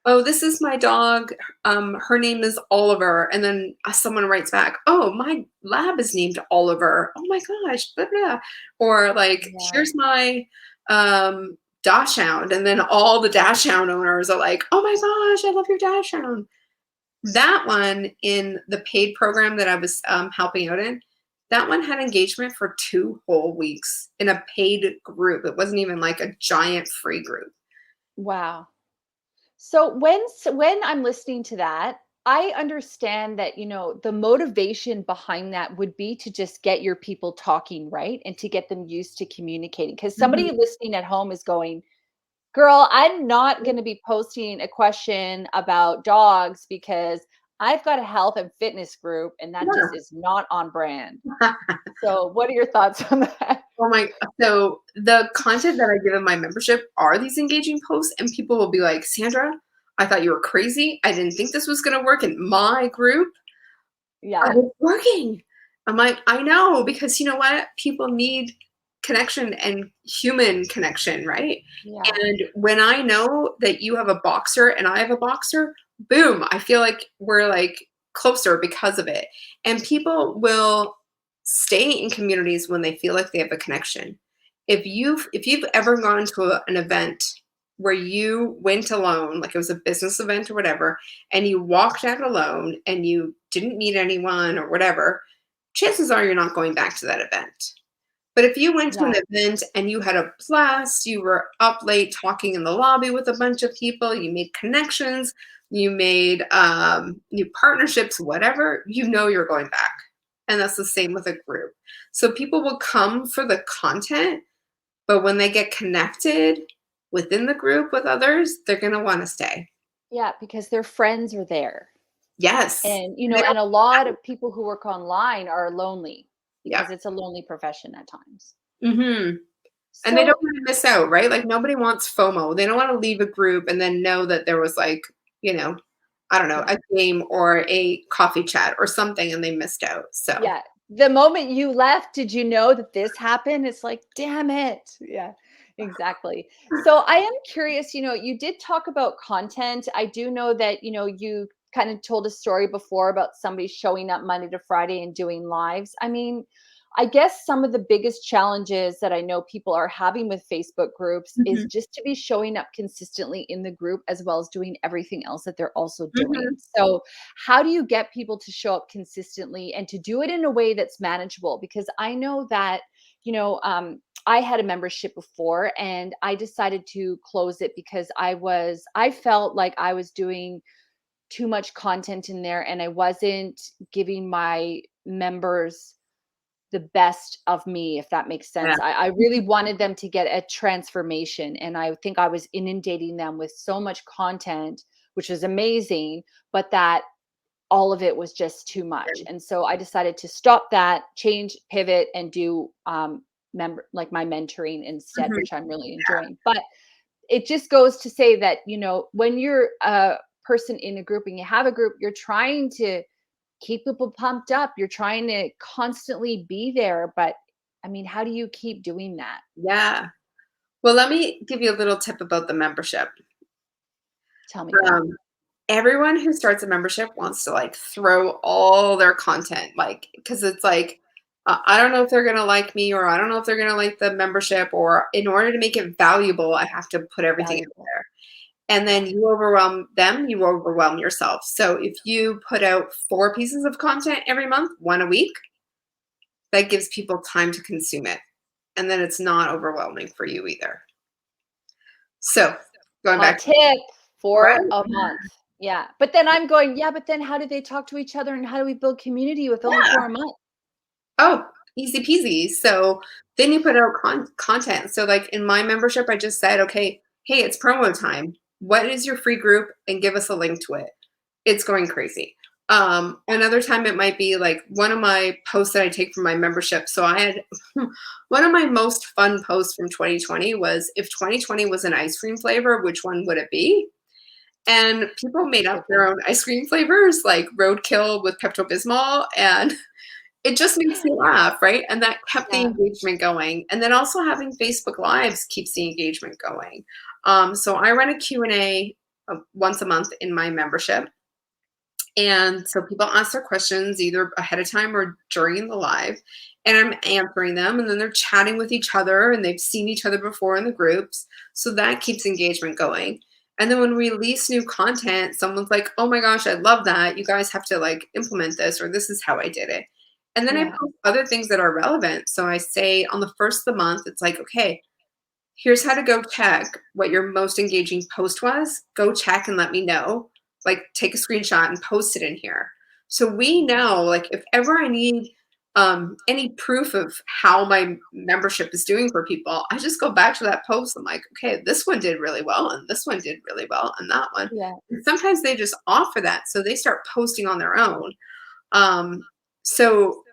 "Oh, this is my dog. Her name is Oliver." And then someone writes back, "Oh, my lab is named Oliver. Oh my gosh." Blah, blah. Or like, Yeah. "Here's my dachshund." And then all the dachshund owners are like, "Oh my gosh, I love your dachshund." That one in the paid program that I was helping out in, that one had engagement for 2 whole weeks in a paid group. It wasn't even like a giant free group. Wow. So when I'm listening to that, I understand that, the motivation behind that would be to just get your people talking, right? And to get them used to communicating. Because somebody Mhm. listening at home is going, "Girl, I'm not going to be posting a question about dogs because I've got a health and fitness group and that just is not on brand." Yeah. So what are your thoughts on that? Oh my, so the content that I give in my membership are these engaging posts, and people will be like, "Sandra, I thought you were crazy. I didn't think this was gonna work in my group, but Yeah. it's working." I'm like, "I know, because you know what? People need connection and human connection, right?" Yeah. And when I know that you have a boxer and I have a boxer, boom, I feel like we're like closer because of it. And people will stay in communities when they feel like they have a connection. If you've ever gone to an event where you went alone, like it was a business event or whatever, and you walked out alone and you didn't meet anyone or whatever, chances are you're not going back to that event. But if you went to an Yeah. event and you had a blast, you were up late talking in the lobby with a bunch of people, you made connections, you made new partnerships, whatever, you know you're going back. And that's the same with a group. So people will come for the content, but when they get connected within the group with others, they're going to want to stay. Yeah, because their friends are there. Yes. And, And they don't, and a lot of people who work online are lonely yeah. because it's a lonely profession at times. Hmm. And they don't So, wanna miss out, right? Like, nobody wants FOMO. They don't wanna leave a group and then know that there was, like, you know, I don't know, yeah. a game or a coffee chat or something and they missed out, so Yeah. The moment you left, did you know that this happened? It's like, "Damn it." Yeah, exactly. So I am curious, you did talk about content. I do know that, you kind of told a story before about somebody showing up Monday to Friday and doing lives. I mean, I guess some of the biggest challenges that I know people are having with Facebook groups is Mhm, just to be showing up consistently in the group as well as doing everything else that they're also doing. mhm, So, how do you get people to show up consistently and to do it in a way that's manageable? Because I know that, I had a membership before and I decided to close it because I felt like I was doing too much content in there and I wasn't giving my members the best of me, if that makes Yeah. sense. I really wanted them to get a transformation. And I think I was inundating them with so much content, which was amazing, but that all of it was just too much. And so I decided to stop that, change, pivot, and do like my mentoring instead, Mhm. which I'm really enjoying. But it just goes to say that, when you're a person in a group and you have a group, you're trying to keep people pumped up. You're trying to constantly be there. But I mean, how do you keep doing that? Yeah. Well, let me give you a little tip about the membership. Tell me that. Um, Everyone who starts a membership wants to like throw all their content, like, because it's like, I don't know if they're going to like me, or I don't know if they're going to like the membership, or in order to make it valuable, I have to put everything out Valuable. there. And then you overwhelm them, you overwhelm yourself. So if you put out 4 pieces of content every month, 1 a week, that gives people time to consume it. And then it's not overwhelming for you either. So going Hot back, tip right? for a month. Yeah. But then I'm going, yeah, but then how do they talk to each other and how do we build community with only Yeah. 4 a month? Oh, easy peasy. So then you put out content. So like in my membership, I just said, okay, hey, it's promo time. What is your free group? And give us a link to it. It's going crazy. Another time it might be like one of my posts that I take from my membership. So I had one of my most fun posts from 2020 was, if 2020 was an ice cream flavor, which one would it be? And people made up Good their one. own ice cream flavors, like roadkill with Pepto-Bismol, and it just makes me laugh, right? And that kept the Yeah. engagement going. And then also having Facebook Lives keeps the engagement going. So I run a Q&A once a month in my membership. And so people ask their questions either ahead of time or during the live, and I'm answering them. And then they're chatting with each other, and they've seen each other before in the groups. So that keeps engagement going. And then when we release new content, someone's like, oh my gosh, I love that. You guys have to like implement this, or this is how I did it. And then I Yeah. post other things that are relevant. So I say on the first of the month, it's like, okay, here's how to go check what your most engaging post was. Go check and let me know. Like, take a screenshot and post it in here. So we know, like, if ever I need any proof of how my membership is doing for people, I just go back to that post. I'm like, okay, this one did really well, and this one did really well, and that one. Yeah. And sometimes they just offer that, so they start posting on their own. So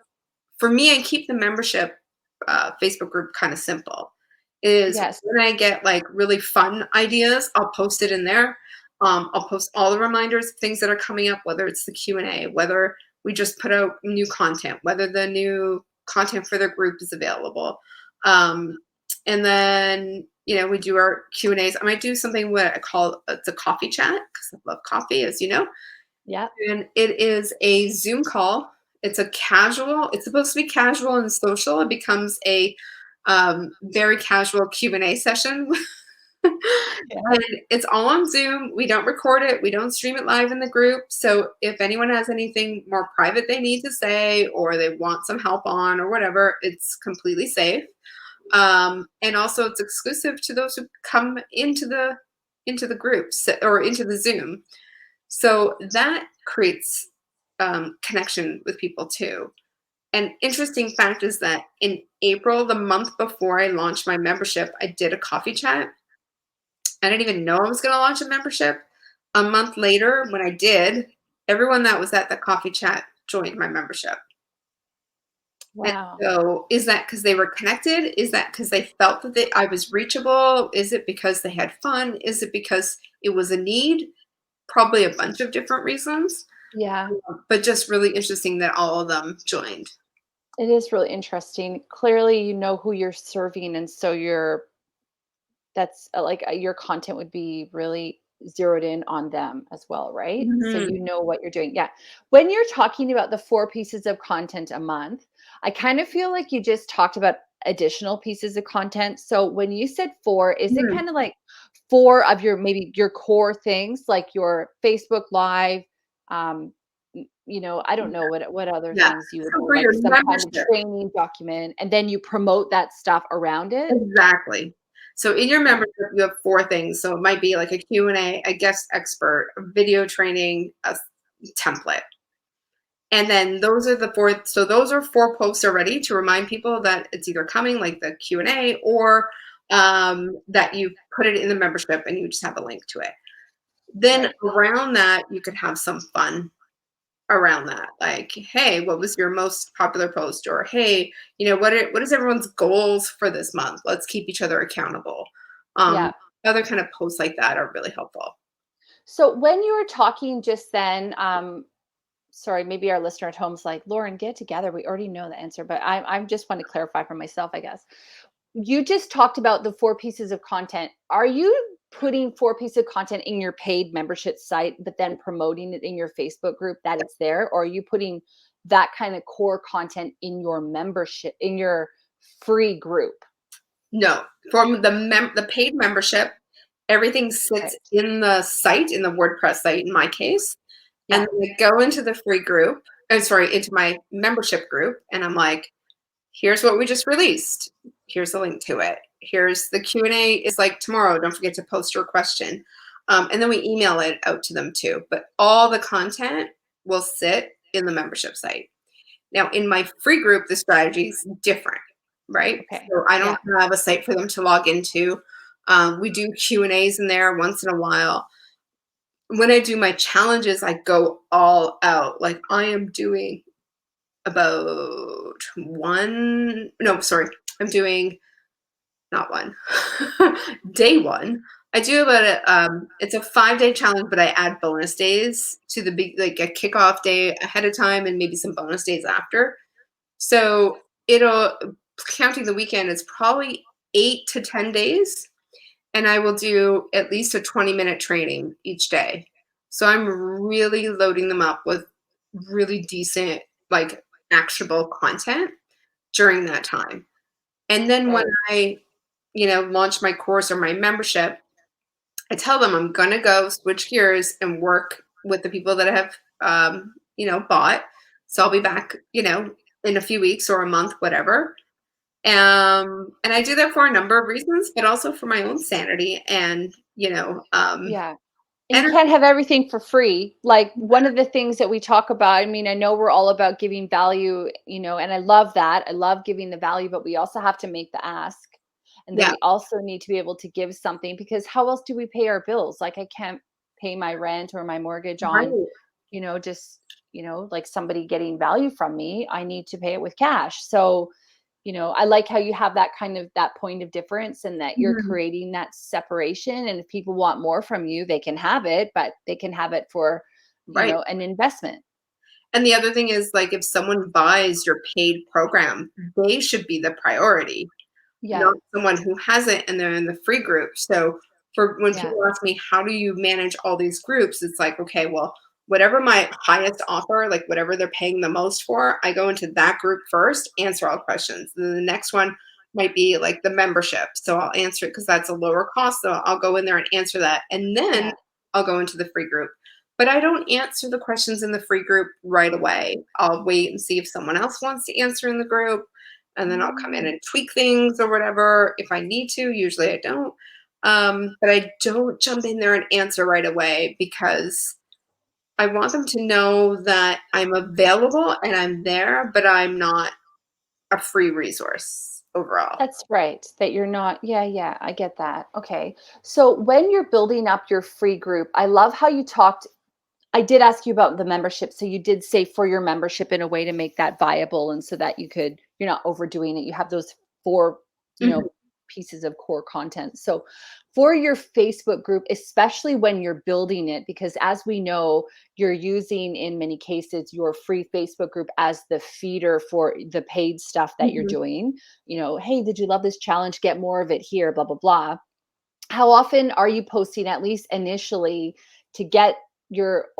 for me, I keep the membership Facebook group kind of simple. Is Yes. when I get like really fun ideas, I'll post it in there. I'll post all the reminders of things that are coming up, whether it's the Q&A, whether we just put out new content, whether the new content for the group is available. And then, we do our Q&As. I might do something what I call it's a coffee chat, because I love coffee, as you know. Yeah. And it is a Zoom call. It's supposed to be casual and social. It becomes a very casual Q&A session. Yeah. And it's all on Zoom. We don't record it. We don't stream it live in the group. So if anyone has anything more private they need to say, or they want some help on, or whatever, it's completely safe. And also it's exclusive to those who come into the groups or into the Zoom. So that creates connection with people too. An interesting fact is that in April, the month before I launched my membership, I did a coffee chat. I didn't even know I was going to launch a membership. A month later, when I did, everyone that was at the coffee chat joined my membership. And Wow. so, is that because they were connected? Is that because they felt that I was reachable? Is it because they had fun? Is it because it was a need? Probably a bunch of different reasons, Yeah. but just really interesting that all of them joined. It is really interesting. Clearly, you know who you're serving, and so your content would be really zeroed in on them as well, right? So Mhm. you know what you're doing. Yeah. When you're talking about the 4 pieces of content a month, I kind of feel like you just talked about additional pieces of content. So when you said 4, is it Mhm. kind of like 4 of your maybe your core things like your Facebook Live, um, I don't know what other Yeah. things you would So do, for like your some kind of membership, training document, and then you promote that stuff around it? exactly. So in your Yeah. membership, you have 4 things. So it might be like a Q&A, a guest expert, a video training, a template. And then those are the four. So those are 4 posts already to remind people that it's either coming, like the Q&A, or that you put it in the membership and you just have a link to it. Then Right. around that, you could have some fun around that. Like, hey, what was your most popular post? Or hey, what is everyone's goals for this month? Let's keep each other accountable. Yeah. Other kind of posts like that are really helpful. So when you were talking just then, sorry, maybe our listener at home's like, Lauren, get it together. We already know the answer, but I just want to clarify for myself, I guess. You just talked about the 4 pieces of content. Are you putting 4 pieces of content in your paid membership site, but then promoting it in your Facebook group that it's there? Or are you putting that kind of core content in your membership, in your free group? No, from the paid membership, everything sits Right. in the site, in the WordPress site in my case, and Yeah. then I go into the free group, into my membership group, and I'm like, here's what we just released. Here's the link to it. Here's the Q&A is like tomorrow. Don't forget to post your question. And then we email it out to them too. But all the content will sit in the membership site. Now, in my free group, the strategy is different, right? Okay. So I don't Yeah. have a site for them to log into. We do Q&As in there once in a while. When I do my challenges, I go all out. Like I am doing about one, no, sorry, I'm doing not one, day one. I do about it's a 5-day challenge, but I add bonus days to the big, like a kickoff day ahead of time and maybe some bonus days after. So it'll, counting the weekend, it's probably 8 to 10 days. And I will do at least a 20-minute training each day. So I'm really loading them up with really decent, like actionable content during that time. And then when Right. I, launch my course or my membership, I tell them I'm going to go switch gears and work with the people that have, bought. So I'll be back, in a few weeks or a month, whatever. And I do that for a number of reasons, but also for my own sanity and, Yeah. And you energy. can't have everything for free. Like one of the things that we talk about, I mean, I know we're all about giving value, and I love that. I love giving the value, but we also have to make the ask. And then Yeah, we also need to be able to give something because how else do we pay our bills? Like I can't pay my rent or my mortgage on, right. just, like somebody getting value from me. I need to pay it with cash. So, I like how you have that kind of that point of difference and that you're Mhm. creating that separation. And if people want more from you, they can have it, but they can have it for, Right. an investment. And the other thing is, like, if someone buys your paid program, they should be the priority, Yeah. not someone who hasn't and they're in the free group. So for when Yeah. people ask me, how do you manage all these groups? It's like, okay, well, whatever my highest offer, like whatever they're paying the most for, I go into that group first, answer all questions. And then the next one might be like the membership. So I'll answer it because that's a lower cost. So I'll go in there and answer that. And then Yeah. I'll go into the free group. But I don't answer the questions in the free group right away. I'll wait and see if someone else wants to answer in the group, and then I'll come in Mm. and tweak things or whatever if I need to. Usually I don't. But I don't jump in there and answer right away because I want them to know that I'm available and I'm there, but I'm not a free resource overall. That's right. That you're not, yeah, yeah, I get that. Okay. So when you're building up your free group, I love how you talked. I did ask you about the membership. So you did say for your membership in a way to make that viable and so that you're not overdoing it. You have those 4, you Mhm. know, pieces of core content. So for your Facebook group, especially when you're building it, because as we know, you're using in many cases your free Facebook group as the feeder for the paid stuff that you're Mhm. doing. Hey, did you love this challenge? Get more of it here, blah, blah, blah. How often are you posting at least initially to get your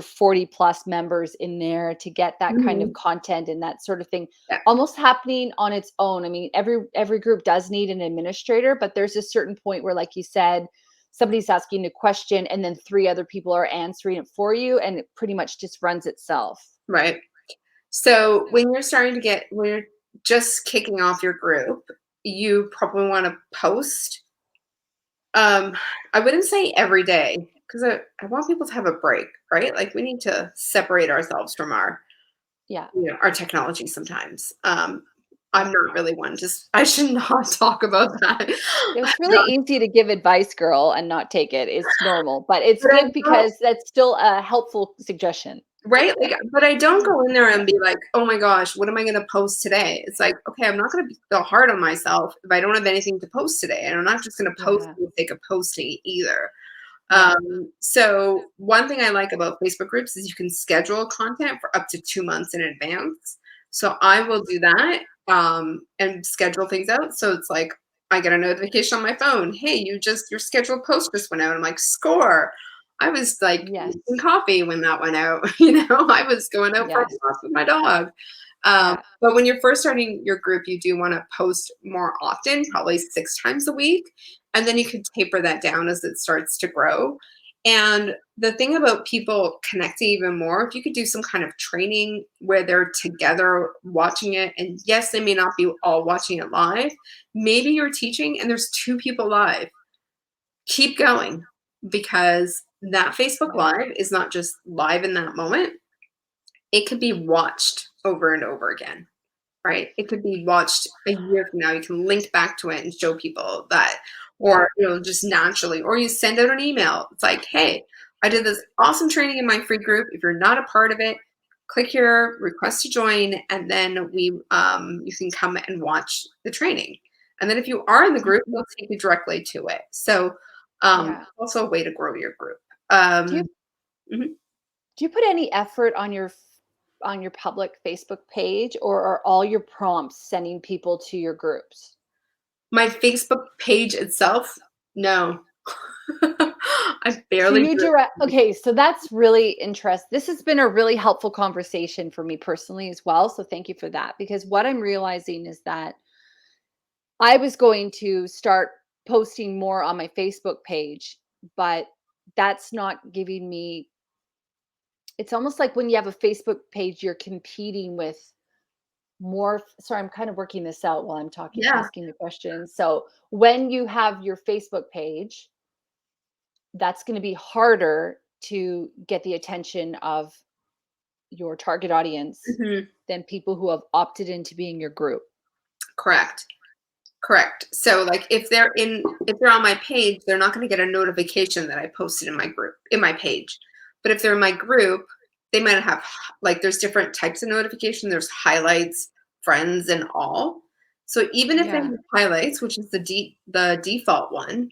40 plus members in there to get that kind of Mhm. content and that sort of thing Yeah. almost happening on its own? I mean, every group does need an administrator, but there's a certain point where, like you said, somebody's asking a question and then 3 other people are answering it for you and it pretty much just runs itself. Right. So when you're just kicking off your group, you probably want to post. I wouldn't say every day because I want people to have a break, right? Like we need to separate ourselves from our Yeah. our technology sometimes. I'm not really one. Just I should not talk about that. It's really easy to give advice, girl, and not take it. It's normal, but it's But I good don't, because that's still a helpful suggestion. right? Like, but I don't go in there and be like, oh my gosh, what am I going to post today? It's like, okay, I'm not going to feel hard on myself if I don't have anything to post today, and I'm not just going to post Yeah. for the sake of posting either. Yeah. So one thing I like about Facebook groups is you can schedule content for up to 2 months in advance. So I will do that and schedule things out. So it's like I get a notification on my phone. Hey, your scheduled post just went out. I'm like, score. I was like Yes. making coffee when that went out. I was going out for a Yes. walk with my dog. Yeah. But when you're first starting your group, you do want to post more often, probably 6 times a week. And then you can taper that down as it starts to grow. And the thing about people connecting even more, if you could do some kind of training where they're together watching it, and yes, they may not be all watching it live, maybe you're teaching and there's 2 people live. Keep going, because that Facebook Yeah. Live is not just live in that moment, it could be watched over and over again. Right? It could be watched a year from now. You can link back to it and show people that, Yeah. or just naturally, or you send out an email. It's like, hey, I did this awesome training in my free group. If you're not a part of it, click here, request to join, and then you can come and watch the training. And then if you are in the group, we'll take you directly to it. So Yeah. also a way to grow your group. Do you Mhm. do you put any effort on your public Facebook page, or are all your prompts sending people to your groups? My Facebook page itself, no. I So barely you do direct it. okay, so that's really interesting. This has been a really helpful conversation for me personally as well. So thank you for that. Because what I'm realizing is that I was going to start posting more on my Facebook page, but that's not giving me it's almost like when you have a Facebook page, you're competing with sorry, I'm kind of working this out while I'm talking, Yeah, asking the question. So when you have your Facebook page, that's going to be harder to get the attention of your target audience mhm, than people who have opted into being your group. correct, correct. So, like, if they're on my page, they're not gonna get a notification that I posted in my page. But if they're in my group, they might have like, there's different types of notification. There's highlights, friends, and all. So even if they Yeah. have highlights, which is the default one,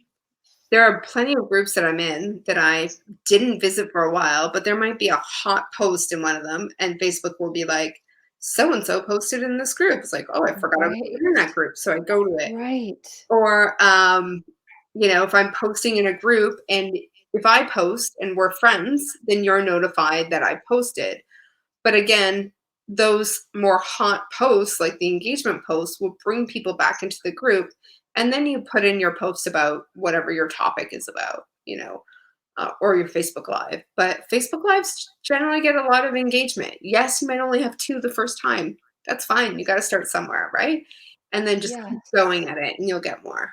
there are plenty of groups that I'm in that I didn't visit for a while, but there might be a hot post in one of them, and Facebook will be like, so and so posted in this group. It's like, oh, I forgot I was Right. in that group, so I go to it. Right. Or, if I'm posting in a group, and if I post and we're friends, then you're notified that I posted. But again, those more hot posts, like the engagement posts, will bring people back into the group. And then you put in your post about whatever your topic is about, or your Facebook Live. But Facebook Lives generally get a lot of engagement. Yes, you might only have 2 the first time. That's fine. You got to start somewhere, right? And then just keep going Yes. at it and you'll get more.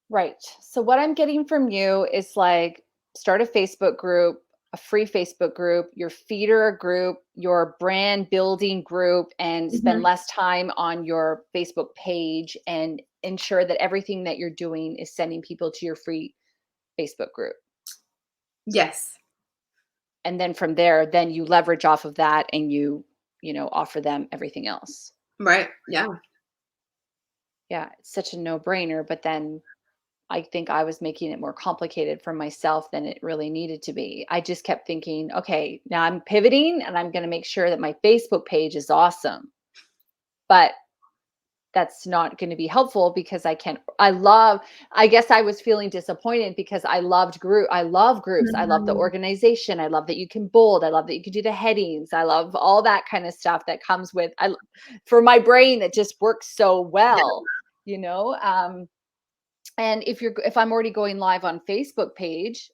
Right. So what I'm getting from you is like start a Facebook group, a free Facebook group, your feeder group, your brand building group, and spend Mhm. less time on your Facebook page and ensure that everything that you're doing is sending people to your free Facebook group. Yes. And then from there, then you leverage off of that and you offer them everything else. Right. Yeah. Yeah, it's such a no-brainer, but then I think I was making it more complicated for myself than it really needed to be. I just kept thinking, okay, now I'm pivoting and I'm going to make sure that my Facebook page is awesome. But that's not going to be helpful because I guess I was feeling disappointed because I love groups. I love the Mhm. organization. I love that you can bold. I love that you can do the headings. I love all that kind of stuff that comes with for my brain that just works so well, you know? And if I'm already going live on a Facebook page,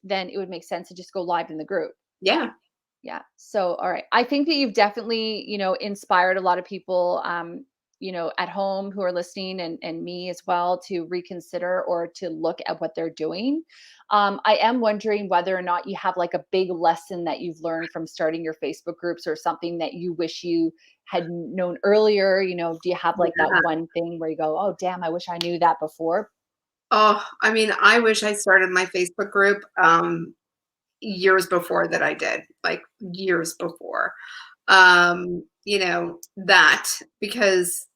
then it would make sense to just go live in the group. Yeah. Yeah. So, all right. I think that you've definitely, inspired a lot of people. at home who are listening, and me as well, to reconsider or to look at what they're doing. I am wondering whether or not you have like a big lesson that you've learned from starting your Facebook groups, or something that you wish you had known earlier. Do you have like that Yeah. one thing where you go, oh, damn, I wish I knew that before? Oh, I mean, I wish I started my Facebook group years before that I did, like years before. That because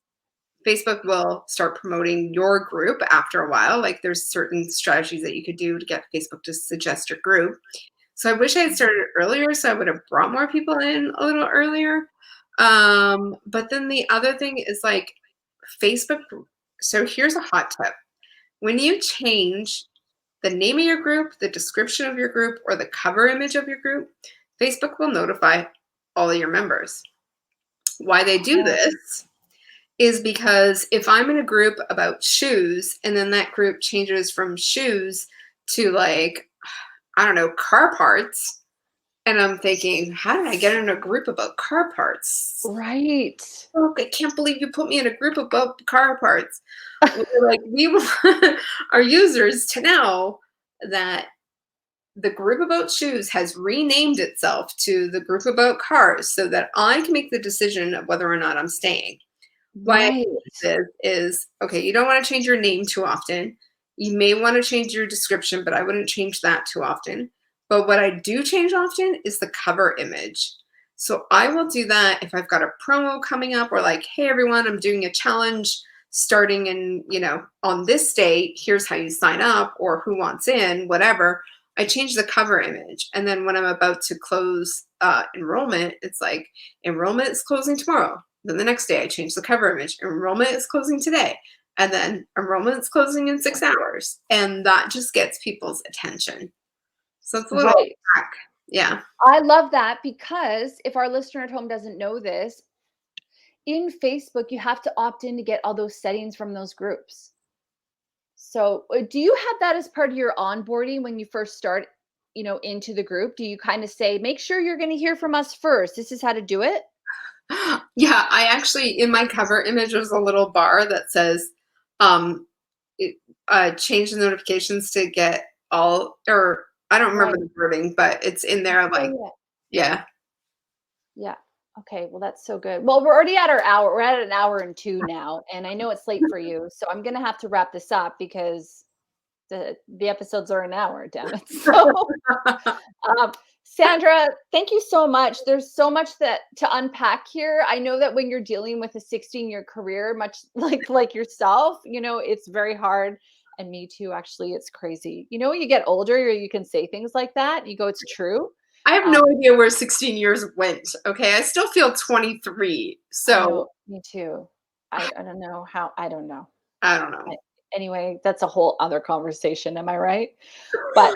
Facebook will start promoting your group after a while. Like there's certain strategies that you could do to get Facebook to suggest your group. So I wish I had started earlier so I would have brought more people in a little earlier. But then the other thing is like Facebook. So here's a hot tip. When you change the name of your group, the description of your group, or the cover image of your group, Facebook will notify all of your members. Why they do Oh, this is because if I'm in a group about shoes and then that group changes from shoes to like, I don't know, car parts, and I'm thinking, how did I get in a group about car parts? right. Oh, I can't believe you put me in a group about car parts. We're like, we want our users to know that the group about shoes has renamed itself to the group about cars so that I can make the decision of whether or not I'm staying. Why I Right. think this is okay, you don't want to change your name too often. You may want to change your description, but I wouldn't change that too often. But what I do change often is the cover image. So I will do that if I've got a promo coming up, or like, hey everyone, I'm doing a challenge starting in, on this date, here's how you sign up, or who wants in, whatever. I change the cover image. And then when I'm about to close enrollment, it's like enrollment is closing tomorrow. Then the next day I change the cover image. Enrollment is closing today. And then enrollment is closing in 6 hours. And that just gets people's attention. So it's a little Right. hack. Yeah. I love that, because if our listener at home doesn't know this, in Facebook, you have to opt in to get all those settings from those groups. So, do you have that as part of your onboarding when you first start, into the group? Do you kind of say, make sure you're going to hear from us first? This is how to do it? Yeah. I actually, in my cover image, there's a little bar that says, um, it, change the notifications to get all, or I don't remember Right. the wording, but it's in there Yeah, like, yeah. yeah. Yeah. Okay. Well, that's so good. Well, we're already at our hour. We're at an hour and two now, and I know it's late for you, so I'm gonna have to wrap this up because the episodes are an hour. Damn it. So, um, Sandra, thank you so much. There's so much that to unpack here. I know that when you're dealing with a 16-year career, much like yourself, it's very hard. And me too, actually, it's crazy. You get older, you can say things like that. You go, it's true. I have no Um, idea where 16 years went. Okay. I still feel 23. I know, So me too. I don't know how. I don't know. I don't know. I, anyway, that's a whole other conversation. Am I right? But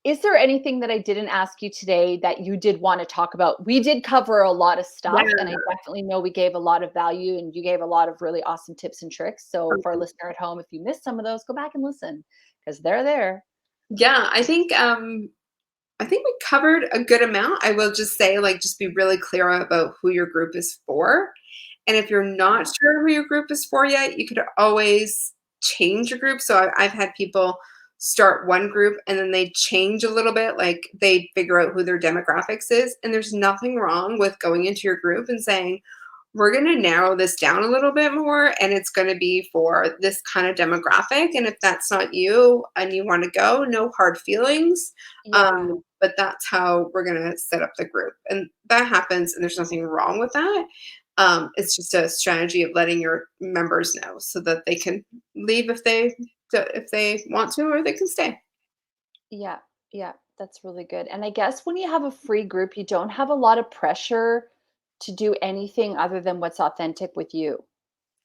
is there anything that I didn't ask you today that you did want to talk about? We did cover a lot of stuff, and I Yeah. definitely know we gave a lot of value, and you gave a lot of really awesome tips and tricks. So for our listener at home, if you missed some of those, go back and listen, because they're there. Yeah. I think we covered a good amount. I will just say, like, just be really clear about who your group is for. And if you're not Yeah. sure who your group is for yet, you could always change your group. So I've had people start one group and then they change a little bit, like they figure out who their demographics is. And there's nothing wrong with going into your group and saying, we're going to narrow this down a little bit more and it's going to be for this kind of demographic. And if that's not you and you want to go, no hard feelings. Yeah. But that's how we're going to set up the group. And that happens and there's nothing wrong with that. It's just a strategy of letting your members know so that they can leave if they want to, or they can stay. Yeah, yeah, that's really good. And I guess when you have a free group, you don't have a lot of pressure to do anything other than what's authentic with you.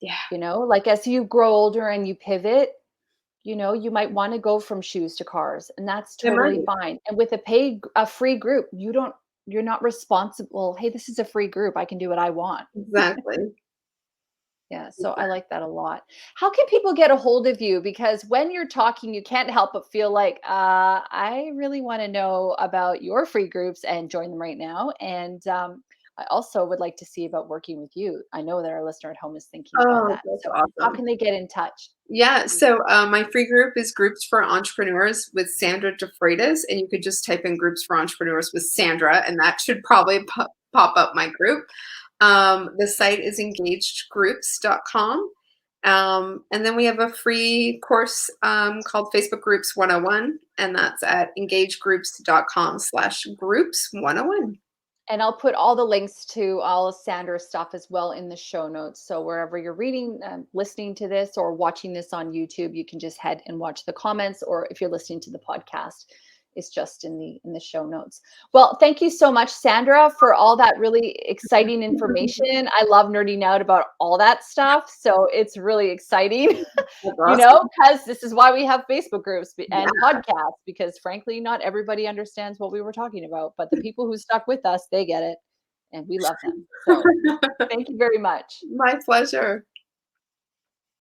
Yeah. Like as you grow older and you pivot, you might want to go from shoes to cars, and that's It totally might. fine. And with a free group, you're not responsible. Hey, this is a free group. I can do what I want. Exactly. Yeah, so I like that a lot. How can people get a hold of you? Because when you're talking, you can't help but feel like, I really want to know about your free groups and join them right now. And I also would like to see about working with you. I know that our listener at home is thinking about Oh, that. that's So how awesome. can they get in touch? Yeah, so my free group is Groups for Entrepreneurs with Sandra DeFreitas, and you could just type in Groups for Entrepreneurs with Sandra, and that should probably pop up my group. The site is engagedgroups.com. And then we have a free course called Facebook Groups 101, and that's at engagegroups.com/groups 101. And I'll put all the links to all of Sandra's stuff as well in the show notes. So wherever you're reading, listening to this, or watching this on YouTube, you can just head and watch the comments. Or if you're listening to the podcast, it's just in the show notes. Well, thank you so much, Sandra, for all that really exciting information. I love nerding out about all that stuff, so it's really exciting. That's You know, awesome. because this is why we have Facebook groups Yeah. and podcasts, because frankly, not everybody understands what we were talking about, but the people who stuck with us, they get it, and we love them. So thank you very much. My pleasure.